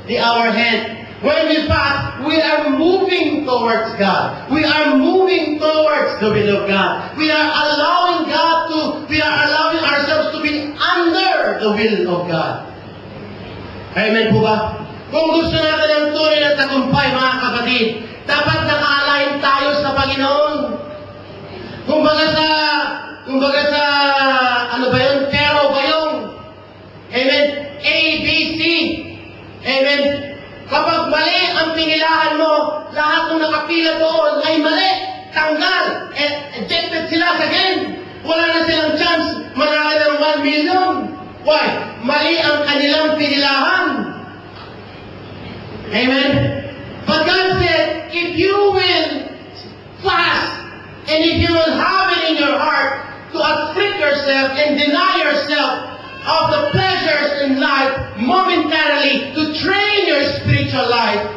the hour hand. When we fast, we are moving towards God. We are moving towards the will of God. We are allowing ourselves to be under the will of God. Amen po ba? Kung gusto natin ang tunay na tagumpay, mga kapatid, dapat naka-align tayo sa Panginoon. Kumbaga sa, ano ba yun? Pero ba yun? Amen? A, B, C. Amen? Kapag mali ang pinilahan mo, lahat ng nakapila doon ay mali. Tanggal. Ejected sila sa game. Wala na silang chance manalo ng 1 million. Why? Mali ang kanilang pinilahan. Amen? But God said, if you will fast, and if you will have it in your heart to afflict yourself and deny yourself of the pleasures in life momentarily to train your spiritual life,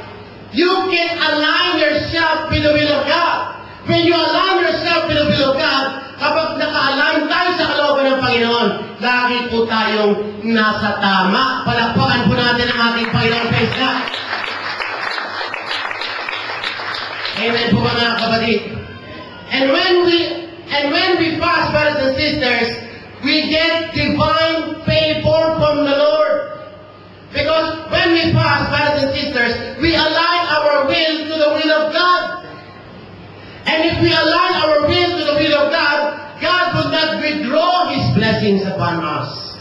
you can align yourself with the will of God. When you align yourself with the will of God, kapag naka-align tayo sa kalooban ng Panginoon, lagi po tayong nasa tama. Palakpakan po natin ang ating Panginoon. Praise God. Amen po mga kapatid. And when we fast, brothers and sisters, we get divine favor from the Lord. Because when we fast, brothers and sisters, we align our will to the will of God. And if we align our will to the will of God, God will not withdraw His blessings upon us.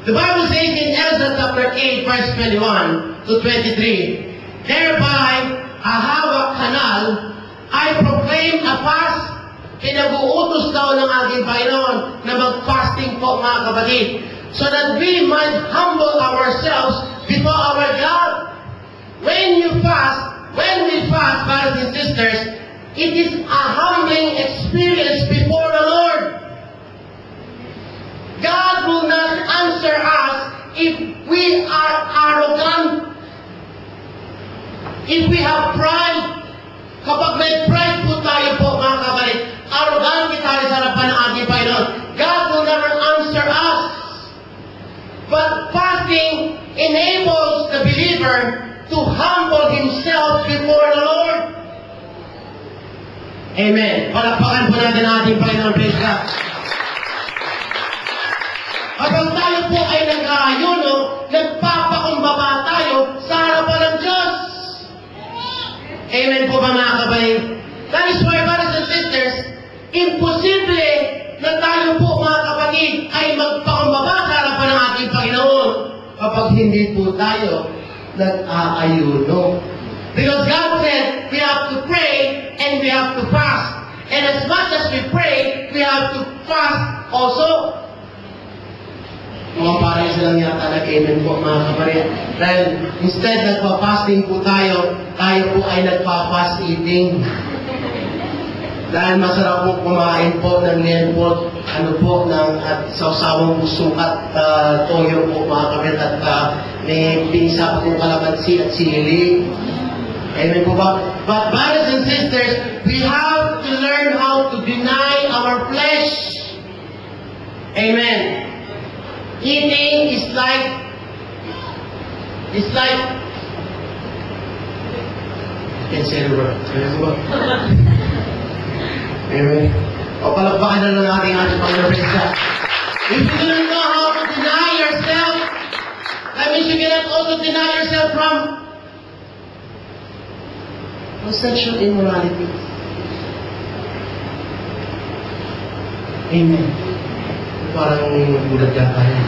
The Bible says in Ezra chapter 8, verse 21 to 23, thereby I have a canal, I proclaim a fast. Pinag-uutos daw ng ating Panginoon na mag-fasting po, mga kapatid, so that we might humble ourselves before our God. When we fast, brothers and sisters, it is a humbling experience before the Lord. God will not answer us if we are arrogant, if we have pride. Kapag may pride po tayo po, mga kapatid, arrogant tayo sa harapan ng ating Panginoon, God will never answer us. But fasting enables the believer to humble himself before the Lord. Amen. Palakpakan po natin ang ating Panginoon. Praise God. Kapag tayo po ay nag-aayuno, nagpapakumbaba tayo sa harapan ng Diyos. Amen po ba, mga kapatid? That is why, brothers and sisters, imposible na tayo po, mga kapatid, ay magpakumbaba sa harapan ng ating Panginoon kapag hindi po tayo nag-aayuno. Because God said we have to pray and we have to fast. And as much as we pray, we have to fast also. Mga parang silang yata nag-amen po, mga kapatid. Dahil instead nagpa-fasting po tayo po ay nagpa-fast eating. Dahil masarap pong kumain po ng lienpot, at sausawang puso at toyo po mga kapit, at may pinisa po kalamansi at sili. Amen po ba? But brothers and sisters, we have to learn how to deny our flesh. Amen. Eating is like can't say the word. Amen. O palakpakan na lang natin ating Panginoon. If you don't know how to deny yourself, that means you cannot also deny yourself from sexual immorality. Amen. Parang gulat yata yun.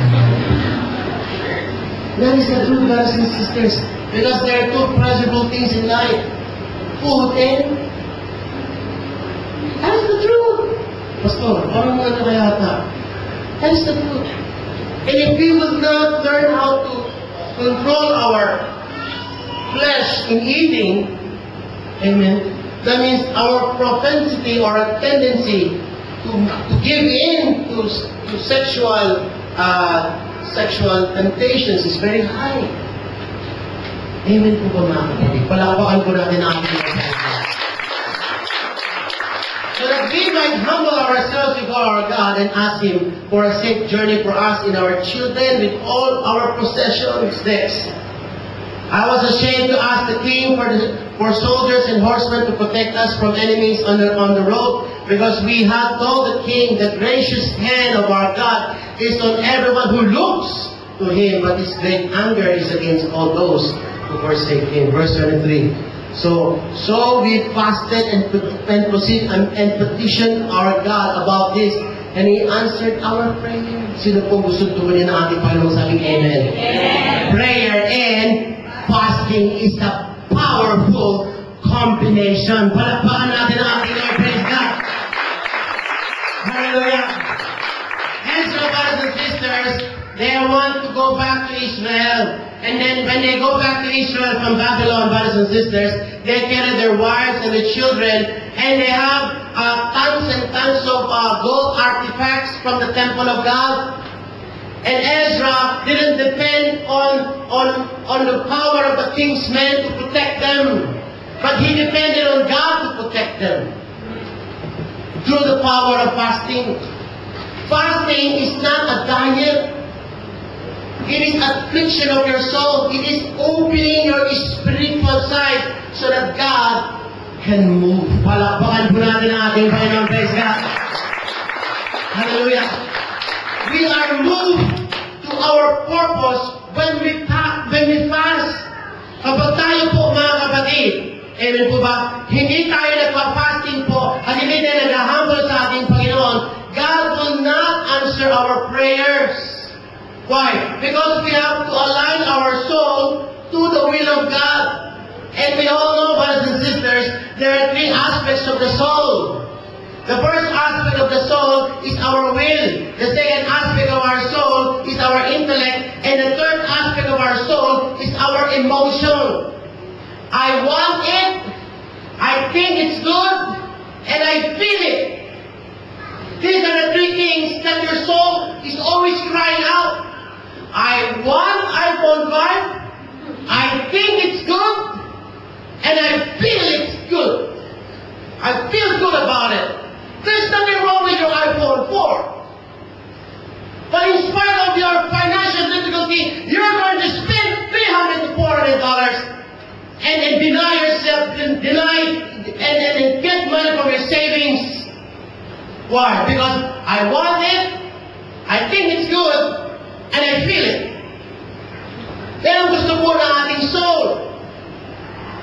That is the truth, brothers and sisters. Because there are two pleasurable things in life. Food and... That is the truth. Pastor, parang mga nakayata. That is the truth. And if we will not learn how to control our flesh in eating, amen, that means our propensity or a tendency to give in to sexual temptations is very high. Amen po ba mga kapatid? Palakpakan po natin ang ating mga. So that we might humble ourselves before our God and ask Him for a safe journey for us and our children with all our possessions. Next, I was ashamed to ask the king for soldiers and horsemen to protect us from enemies on the road, because we had told the king the gracious hand of our God is on everyone who looks to Him, but His great anger is against all those who forsake Him. Verse 23. So we fasted and petitioned our God about this, and He answered our prayer. Sino po gusto tumanin ng ating Panginoon? Sabing amen. Amen. Prayer and fasting is a powerful combination. Palakpakan natin ang ating Lord. Praise God. Hallelujah. And so, brothers and sisters, they want to go back to Israel. And then when they go back to Israel from Babylon, brothers and sisters, they carry their wives and their children, and they have tons and tons of gold artifacts from the temple of God. And Ezra didn't depend on the power of the king's men to protect them, but he depended on God to protect them through the power of fasting. Fasting is not a diet. It is affliction of your soul. It is opening your spiritual side so that God can move. Palakpakan po natin ang ating Panginoon. Praise God. Hallelujah. We are moved to our purpose when we fast. Kapag tayo po, mga kapatid, amen po ba? Hindi tayo nagpa-fasting po at hindi tayo nag-humble sa ating Panginoon, God will not answer our prayers. Why? Because we have to align our soul to the will of God. And we all know, brothers and sisters, there are three aspects of the soul. The first aspect of the soul is our will. The second aspect of our soul is our intellect. And the third aspect of our soul is our emotion. I want it, I think it's good, and I feel it. These are the three things that your soul is always crying out. I want iPhone 5, I think it's good, and I feel it's good. I feel good about it. There's nothing wrong with your iPhone 4. But in spite of your financial difficulty, you're going to spend $300 to $400 and deny yourself, and get money from your savings. Why? Because I want it, I think it's good, and I feel it. Yan ang gusto po ng ating soul.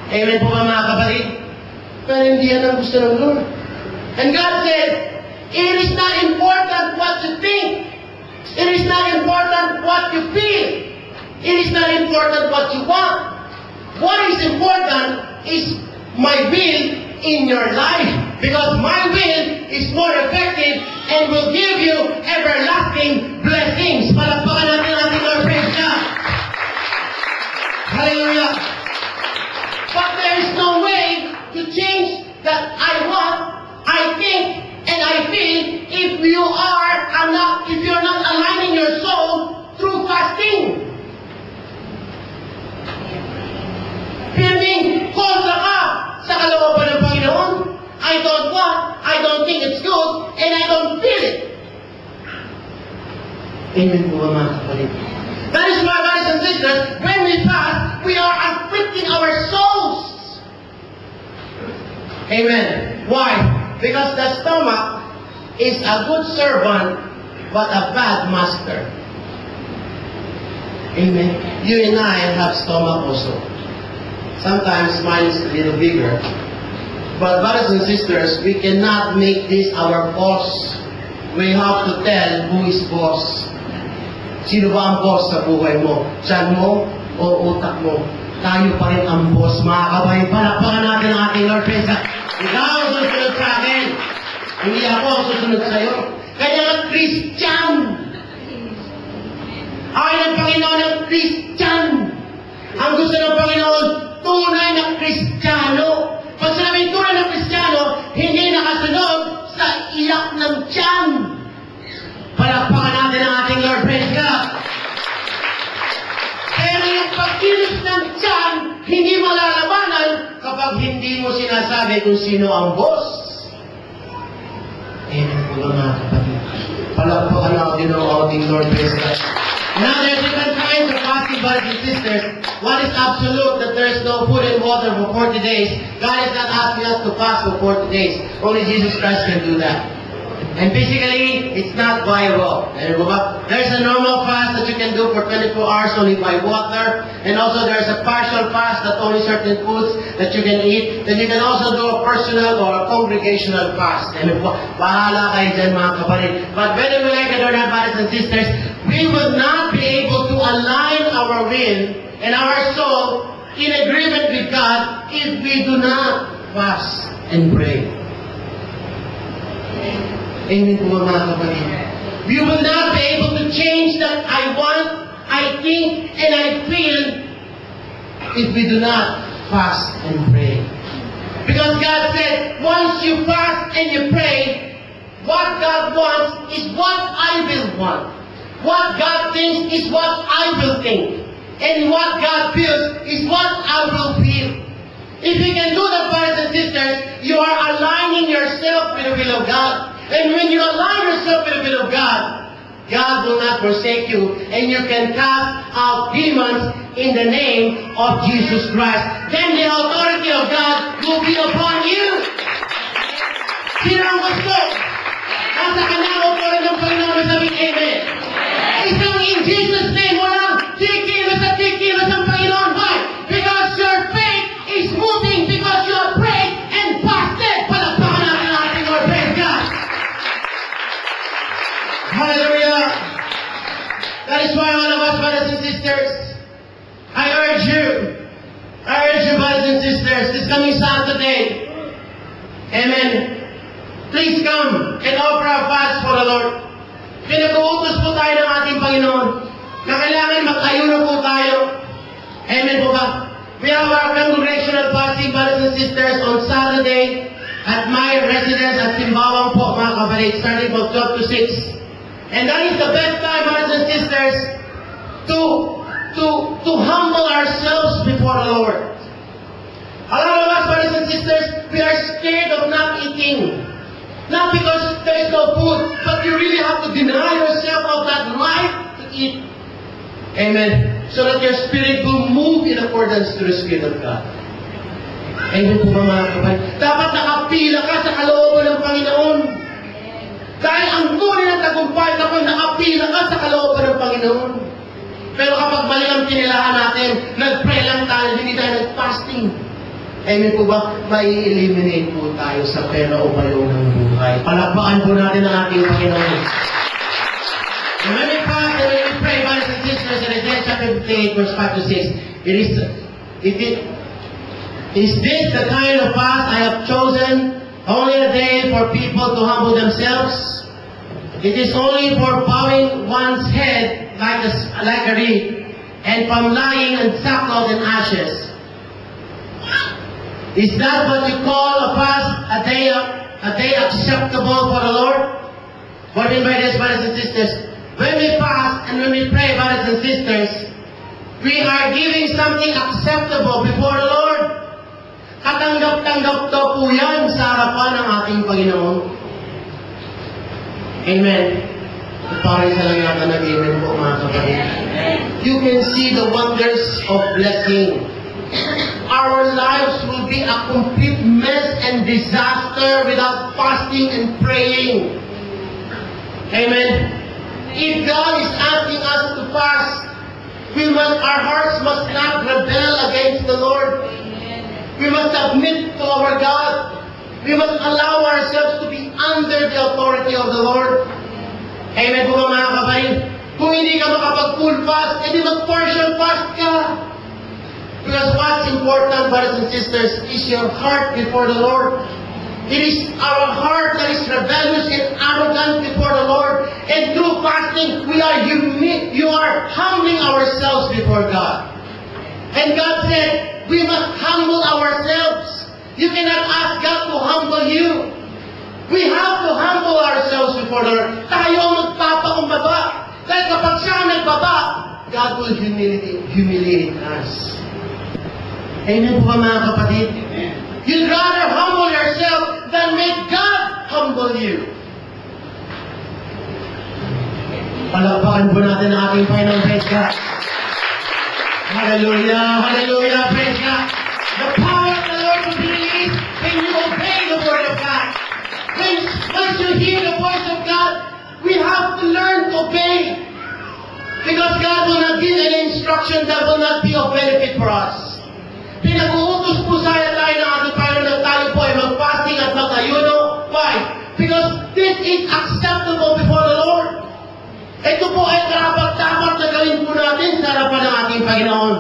Amen po ba mga kapatid? Pero hindi yan ang gusto ng Lord. And God said, it is not important what you think. It is not important what you feel. It is not important what you want. What is important is my will in your life. Because my will is more effective and will give you everlasting blessings. Palakpakan natin ang ating Lord. Praise God. Hallelujah. But there is no way to change that I want, I Piling kontra ka sa kalooban ng Panginoon. I don't want, I don't think it's good, and I don't feel it. Amen po mga kapatid. That is why, brothers and sisters, when we fast, we are afflicting our souls. Amen. Why? Because the stomach is a good servant, but a bad master. Amen. You and I have stomach also. Sometimes mine is a little bigger. But brothers and sisters, we cannot make this our boss. We have to tell who is boss. Sino ba ang boss sa buhay mo? Tiyan mo o utak mo? Tayo pa rin ang boss, mga kabayan. Palakpakan natin ang ating Lord Jesus. Ikaw ang susunod sa akin. Hindi ako ang susunod sa iyo. Kaya nga Christian. Ay ng Panginoon ng Christian. Ang gusto ng Panginoon, tunay na Kristiyano. Pag sinabing tunay na Kristiyano, hindi nakasunod sa iyak ng tiyan. Palakpakan natin ang ating Lord, praise God. Pero yung pagkilos ng tiyan, hindi malalabanan kapag hindi mo sinasabi kung sino ang boss. Amen po mga kapatid. Palakpakan natin ang ating Lord, praise God. Now there are different kinds of fasting, brothers and sisters. One is absolute, that there is no food and water for 40 days. God is not asking us to fast for 40 days. Only Jesus Christ can do that. And physically, it's not viable. There's a normal fast that you can do for 24 hours only by water. And also there's a partial fast that only certain foods that you can eat. Then you can also do a personal or a congregational fast. And bahala kayo dyan mga kapatid. But whether we like it or not, brothers and sisters, we will not be able to align our will and our soul in agreement with God if we do not fast and pray. Amen po mga kapatid. We will not be able to change that I want, I think, and I feel if we do not fast and pray. Because God said, once you fast and you pray, what God wants is what I will want. What God thinks is what I will think. And what God feels is what I will feel. If you can do that, brothers and sisters, you are aligning yourself with the will of God. And when you align yourself with the will of God, God will not forsake you. And you can cast out demons in the name of Jesus Christ. Then the authority of God will be upon you. Sino ang gusto? Nasa kanyang authority ng Panginoon, sabing amen. Isang in Jesus' name, walang tikilos at tikilos ng Panginoon. Why? Because your faith is moving because you are prayed and fasted. Palakpakan natin ang ating Lord. Praise God. Hallelujah. That is why all of us, brothers and sisters, I urge you, brothers and sisters, this coming Saturday, amen, please come and offer a fast for the Lord. Pinag-uutos po tayo ng ating Panginoon na kailangan mag-ayuno po tayo. Amen po ba? We have our congregational fasting, brothers and sisters, on Saturday at my residence at Simbawang po, mga kapatid, starting from 12 to 6. And that is the best time, brothers and sisters, to humble ourselves before the Lord. A lot of us, brothers and sisters, we are scared of not eating. Not because there is no food, but you really have to deny yourself of that right to eat. Amen. So that your spirit will move in accordance to the Spirit of God. Amen po mga kapatid. Dapat nakapila ka sa kalooban ng Panginoon. Dahil ang tunay ng tagumpay kapag nakapila ka sa kalooban ng Panginoon. Pero kapag mali ang kinilahan natin, nag-pray lang tayo, hindi tayo nag-fasting. Amen po ba? Mai-eliminate po tayo sa pera o bayo ng buhay. Palakpakan po natin ang ating Panginoon. And when we fast and when we pray, brothers and sisters, in Isaiah chapter 58, verse 5 to 6, is this the kind of fast I have chosen? Only a day for people to humble themselves? It is only for bowing one's head like a reed, and from lying in sackcloth and ashes. Is that what you call a fast, a day acceptable for the Lord? What do you mean by this, brothers and sisters? When we fast and when we pray, brothers and sisters, We are giving something acceptable before the Lord. Katanggap-tanggap daw po yan sa harapan ng ating Panginoon. Amen. Parang isa lang yata nag-amen po mga kapatid. You can see the wonders of blessing. Our lives will be a complete mess and disaster without fasting and praying. Amen. If God is asking us to fast, our hearts must not rebel against the Lord. We must submit to our God. We must allow ourselves to be under the authority of the Lord. Amen po mga kapatid. Kung hindi ka makapag-full fast, edi mag-partial fast ka. Because what's important, brothers and sisters, is your heart before the Lord. It is our heart that is rebellious and arrogant before the Lord. And through fasting, you are humbling ourselves before God. And God said, we must humble ourselves. You cannot ask God to humble you. We have to humble ourselves before the Lord. Tayo ang magpapakumbaba. Dahil kapag siya ang nagbaba, God will humiliate us. Amen po ba mga kapatid? You'd rather humble yourself than make God humble you. Palakpakan po natin ang ating Panginoon. Praise God. Hallelujah, hallelujah, praise God. The power of the Lord will be released when you obey the word of God. Once you hear the voice of God, we have to learn to obey. Because God will not give any instruction that will not be of benefit for us. Pinag-uutos po tayo ng ating Panginoon na tayo po ay mag-fasting at mag-ayuno. Why? Because this is acceptable before the Lord. Ito po ay dapat na gawin po natin sa harapan ng ating Panginoon.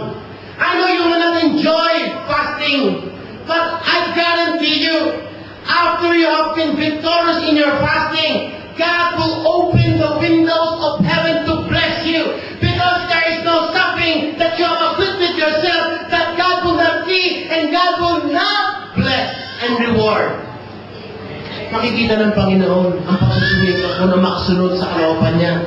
I know you will not enjoy fasting, but I guarantee you, after you have been victorious in your fasting, God will open the windows of heaven to bless you. Because there is no something that you have equipped with yourself that God will not see and God will not bless and reward. Makikita ng Panginoon ang pagsusumikap mo na makasunod sa kalooban niya.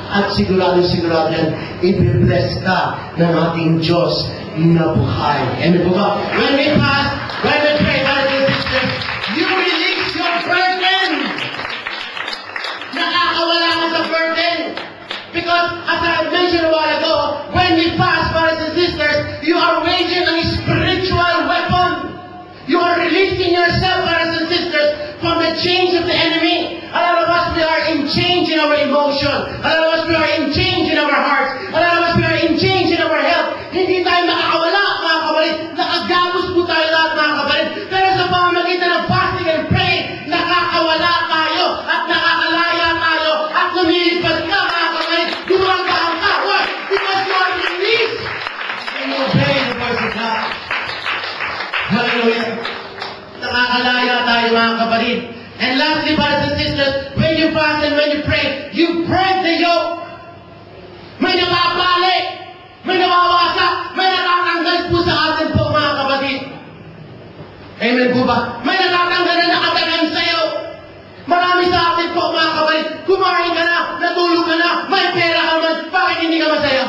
At sigurado yan, i-bless ka ng ating Diyos na buhay. Amen po ba? When we fast, when we pray, brothers and sisters, you release your burden. Nakakawala ka sa burden. Because, as I mentioned a while ago, when we fast, brothers and sisters, you are waging a spiritual weapon. You are releasing yourself, brothers and sisters, from the chains of the enemy. A lot of us, we are in change in our emotion. A lot of us, we are in change in our hearts. A lot of us, we are in change in our health. Hindi tayo makakawala, mga kapatid. Nakagabos po tayo lahat, mga kapatid. Pero sa pamamagitan ng fasting and praying, nakakawala tayo at nakakalaya tayo at lumilipad ka, mga kapatid. Gumagahan ka. Why? Because you are released and you obey the voice of God. Hallelujah. Nakakalaya tayo, mga kapatid. And lastly, brothers and sisters, when you fast and when you pray, you break the yoke. May nakapali, may nawawasak, may nakatanggal po sa atin po, mga kapatid. Amen po ba? May nakatanggal na nakatagan sa'yo. Marami sa atin po, mga kapatid. Kumain ka na, natulog ka na, may pera ka naman, bakit hindi ka masaya?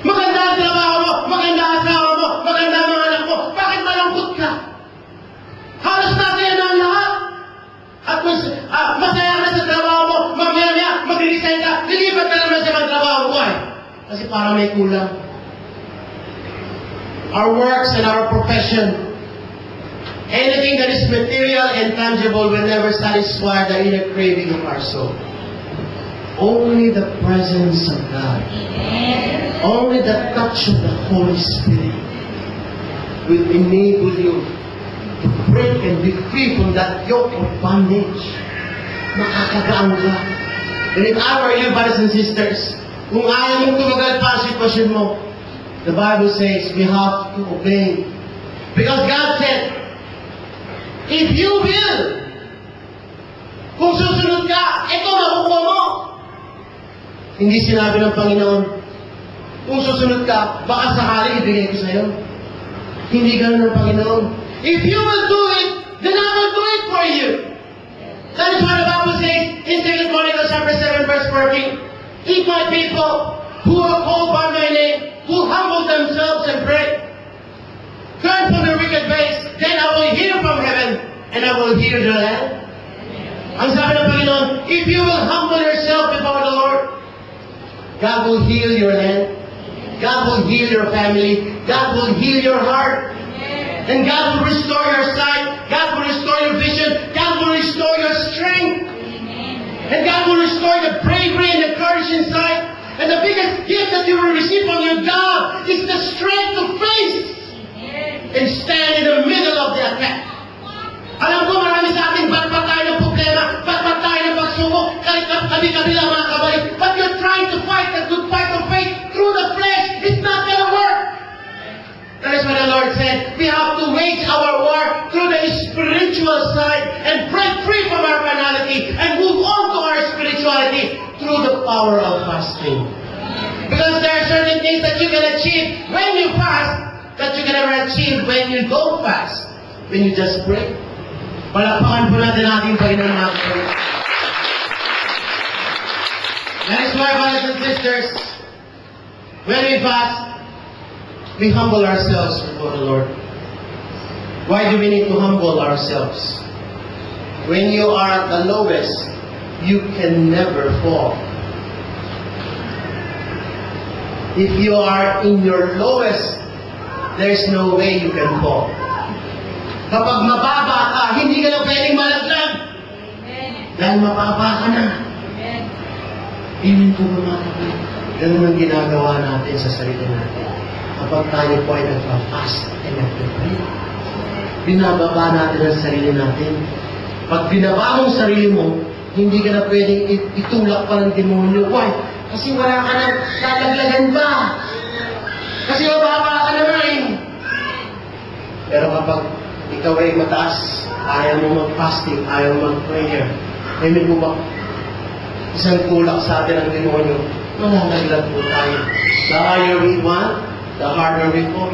Maganda ang trabaho mo, maganda ang asawa mo, maganda ang mga anak mo, bakit malungkot ka? Halos masaya na ang lahat. At masaya ka na sa trabaho mo, mag-maya, mag-resign ka, lilipat ka naman sa trabaho mo. Why? Kasi parang may kulang. Our works and our profession, anything that is material and tangible will never satisfy the inner craving of our soul. Only the presence of God, only the touch of the Holy Spirit will enable you to break and be free from that yoke of bondage. Makakagaan ka. And if I were you, brothers and sisters, kung ayaw mong tumagal pa ang sitwasyon mo, the Bible says we have to obey. Because God said, if you will, kung susunod ka, ito makukuha mo. Hindi sinabi ng Panginoon, kung susunod ka, baka sakali ibigay ko sa'yo. Hindi ganun ng Panginoon. If you will do it, then I will do it for you. That is what the Bible says in 2 Chronicles chapter 7 verse 14. If my people who are called by my name, who humble themselves and pray, turn from their wicked ways, then I will hear from heaven, and I will heal their land. Ang sabi ng Panginoon, if you will humble yourself before the Lord, God will heal your land. God will heal your family. God will heal your heart. And God will restore your sight. God will restore your vision. God will restore your strength. And God will restore the bravery and the courage inside. And the biggest gift that you will receive from your God is the strength to face and stand in the middle of the attack. Alam ko marami sa ating batbat tayo ng problema, batbat tayo ng pagsubok, kabi-kabila mga kabalik. But you're trying to fight the good fight of faith through the flesh. It's not going to work. That is what the Lord said. We have to wage our war through the spiritual side and break free from our carnality and move on to our spirituality through the power of fasting. Because there are certain things that you can achieve when you fast that you can never achieve when you don't fast. When you just pray. Palakpakan po natin ating Panginoon mga kapatid. That is why, brothers and sisters, when we fast, we humble ourselves before the Lord. Why do we need to humble ourselves? When you are at the lowest, you can never fall. If you are in your lowest, there's no way you can fall. Kapag mababa ka, hindi ka na pwedeng malaglag. Dahil mababa ka na. Amen po mga kapatid. Ganun ang ginagawa natin sa sarili natin. Kapag tayo po ay nagpa-fast and nagpa-pray, binababa natin ang sarili natin. Pag binaba mong sarili mo, hindi ka na pwedeng itulak pa ng demonyo. Why? Kasi wala ka na lalaglagan ba? Kasi mababa ka naman. Pero kapag ikaw ay mataas, ayaw mo mag-fasting, ayaw mo mag-prayer, amen po ba? Isang tulak sa atin ang demonyo, malalaglag po tayo. The higher we want, the harder we fall.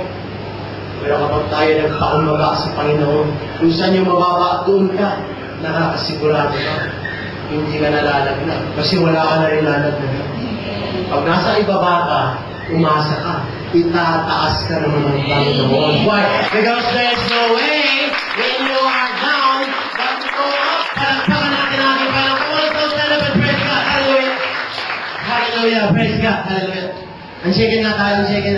Pero kapag tayo nagpakumbaba sa Panginoon, kung saan yung mababa, doon ka, nakakasigurado ka. Hindi ka nalalaglag. Kasi wala ka na rin lalaglag. Pag nasa ibaba ka, umasa ka. Itataas ka naman ng Panginoon. Why? Because there's no way when you are down that you go up. Palagpakan natin aking Panginoon. So celebrate, praise God. Hallelujah. Hallelujah. Praise God. Hallelujah. Ang shaking na tayo. Ang shaking.